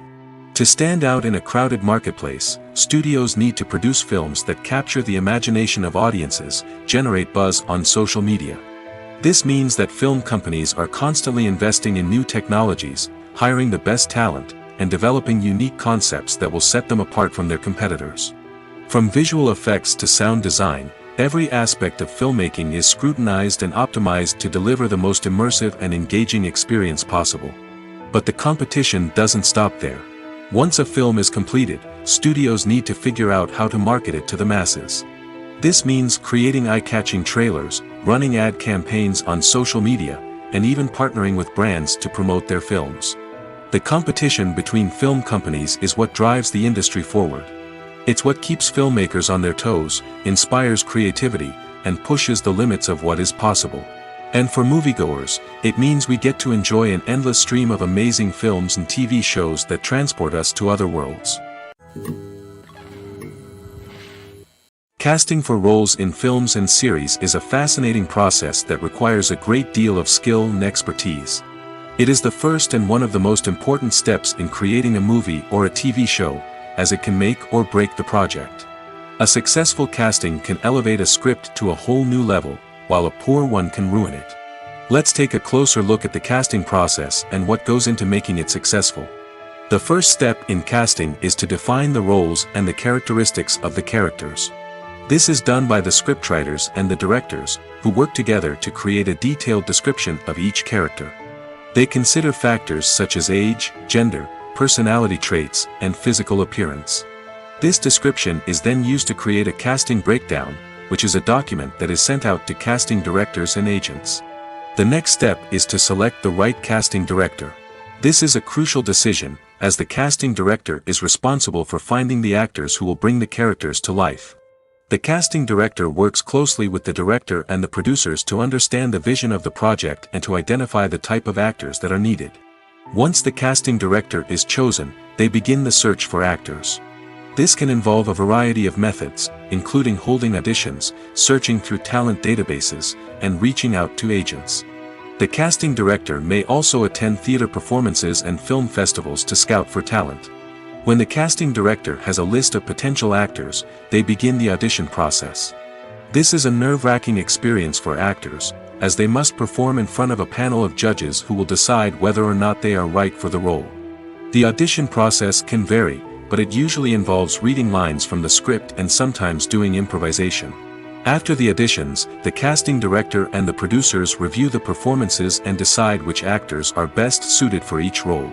To stand out in a crowded marketplace, studios need to produce films that capture the imagination of audiences, generate buzz on social media. This means that film companies are constantly investing in new technologies, hiring the best talent, and developing unique concepts that will set them apart from their competitors. From visual effects to sound design, every aspect of filmmaking is scrutinized and optimized to deliver the most immersive and engaging experience possible. But the competition doesn't stop there. Once a film is completed, studios need to figure out how to market it to the masses. This means creating eye-catching trailers, running ad campaigns on social media, and even partnering with brands to promote their films. The competition between film companies is what drives the industry forward. It's what keeps filmmakers on their toes, inspires creativity, and pushes the limits of what is possible. And for moviegoers, it means we get to enjoy an endless stream of amazing films and TV shows that transport us to other worlds. Casting for roles in films and series is a fascinating process that requires a great deal of skill and expertise. It is the first and one of the most important steps in creating a movie or a TV show, as it can make or break the project. A successful casting can elevate a script to a whole new level, while a poor one can ruin it. Let's take a closer look at the casting process and what goes into making it successful. The first step in casting is to define the roles and the characteristics of the characters. This is done by the scriptwriters and the directors, who work together to create a detailed description of each character. They consider factors such as age, gender, personality traits, and physical appearance. This description is then used to create a casting breakdown, which is a document that is sent out to casting directors and agents. The next step is to select the right casting director. This is a crucial decision, as the casting director is responsible for finding the actors who will bring the characters to life. The casting director works closely with the director and the producers to understand the vision of the project and to identify the type of actors that are needed. Once the casting director is chosen, they begin the search for actors. This can involve a variety of methods, including holding auditions, searching through talent databases, and reaching out to agents. The casting director may also attend theater performances and film festivals to scout for talent. When the casting director has a list of potential actors, they begin the audition process. This is a nerve-wracking experience for actors, as they must perform in front of a panel of judges who will decide whether or not they are right for the role. The audition process can vary, but it usually involves reading lines from the script and sometimes doing improvisation. After the auditions, the casting director and the producers review the performances and decide which actors are best suited for each role.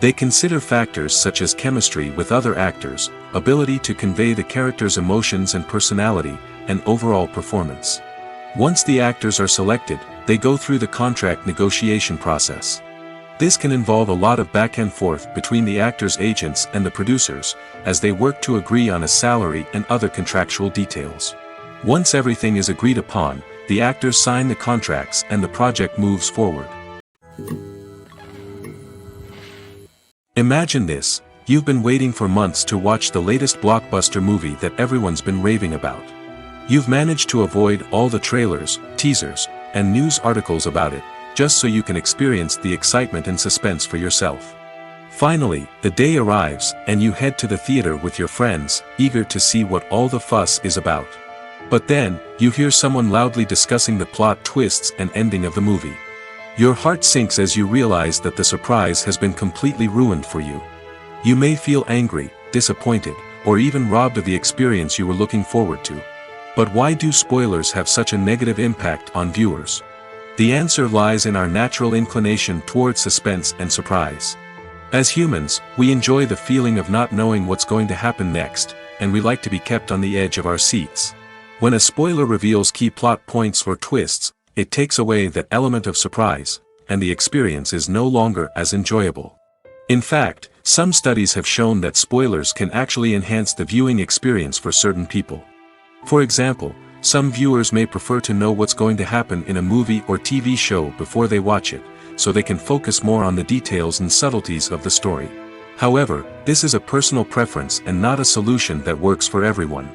They consider factors such as chemistry with other actors, ability to convey the character's emotions and personality, and overall performance. Once the actors are selected, they go through the contract negotiation process. This can involve a lot of back and forth between the actors' agents and the producers, as they work to agree on a salary and other contractual details. Once everything is agreed upon, the actors sign the contracts and the project moves forward. Imagine this: you've been waiting for months to watch the latest blockbuster movie that everyone's been raving about. You've managed to avoid all the trailers, teasers, and news articles about it, just so you can experience the excitement and suspense for yourself. Finally, the day arrives, and you head to the theater with your friends, eager to see what all the fuss is about. But then, you hear someone loudly discussing the plot twists and ending of the movie. Your heart sinks as you realize that the surprise has been completely ruined for you. You may feel angry, disappointed, or even robbed of the experience you were looking forward to. But why do spoilers have such a negative impact on viewers? The answer lies in our natural inclination toward suspense and surprise. As humans, we enjoy the feeling of not knowing what's going to happen next, and we like to be kept on the edge of our seats. When a spoiler reveals key plot points or twists, it takes away that element of surprise, and the experience is no longer as enjoyable. In fact, Some studies have shown that spoilers can actually enhance the viewing experience for certain people. For example, some viewers may prefer to know what's going to happen in a movie or TV show before they watch it, so they can focus more on the details and subtleties of the story. However, this is a personal preference and not a solution that works for everyone.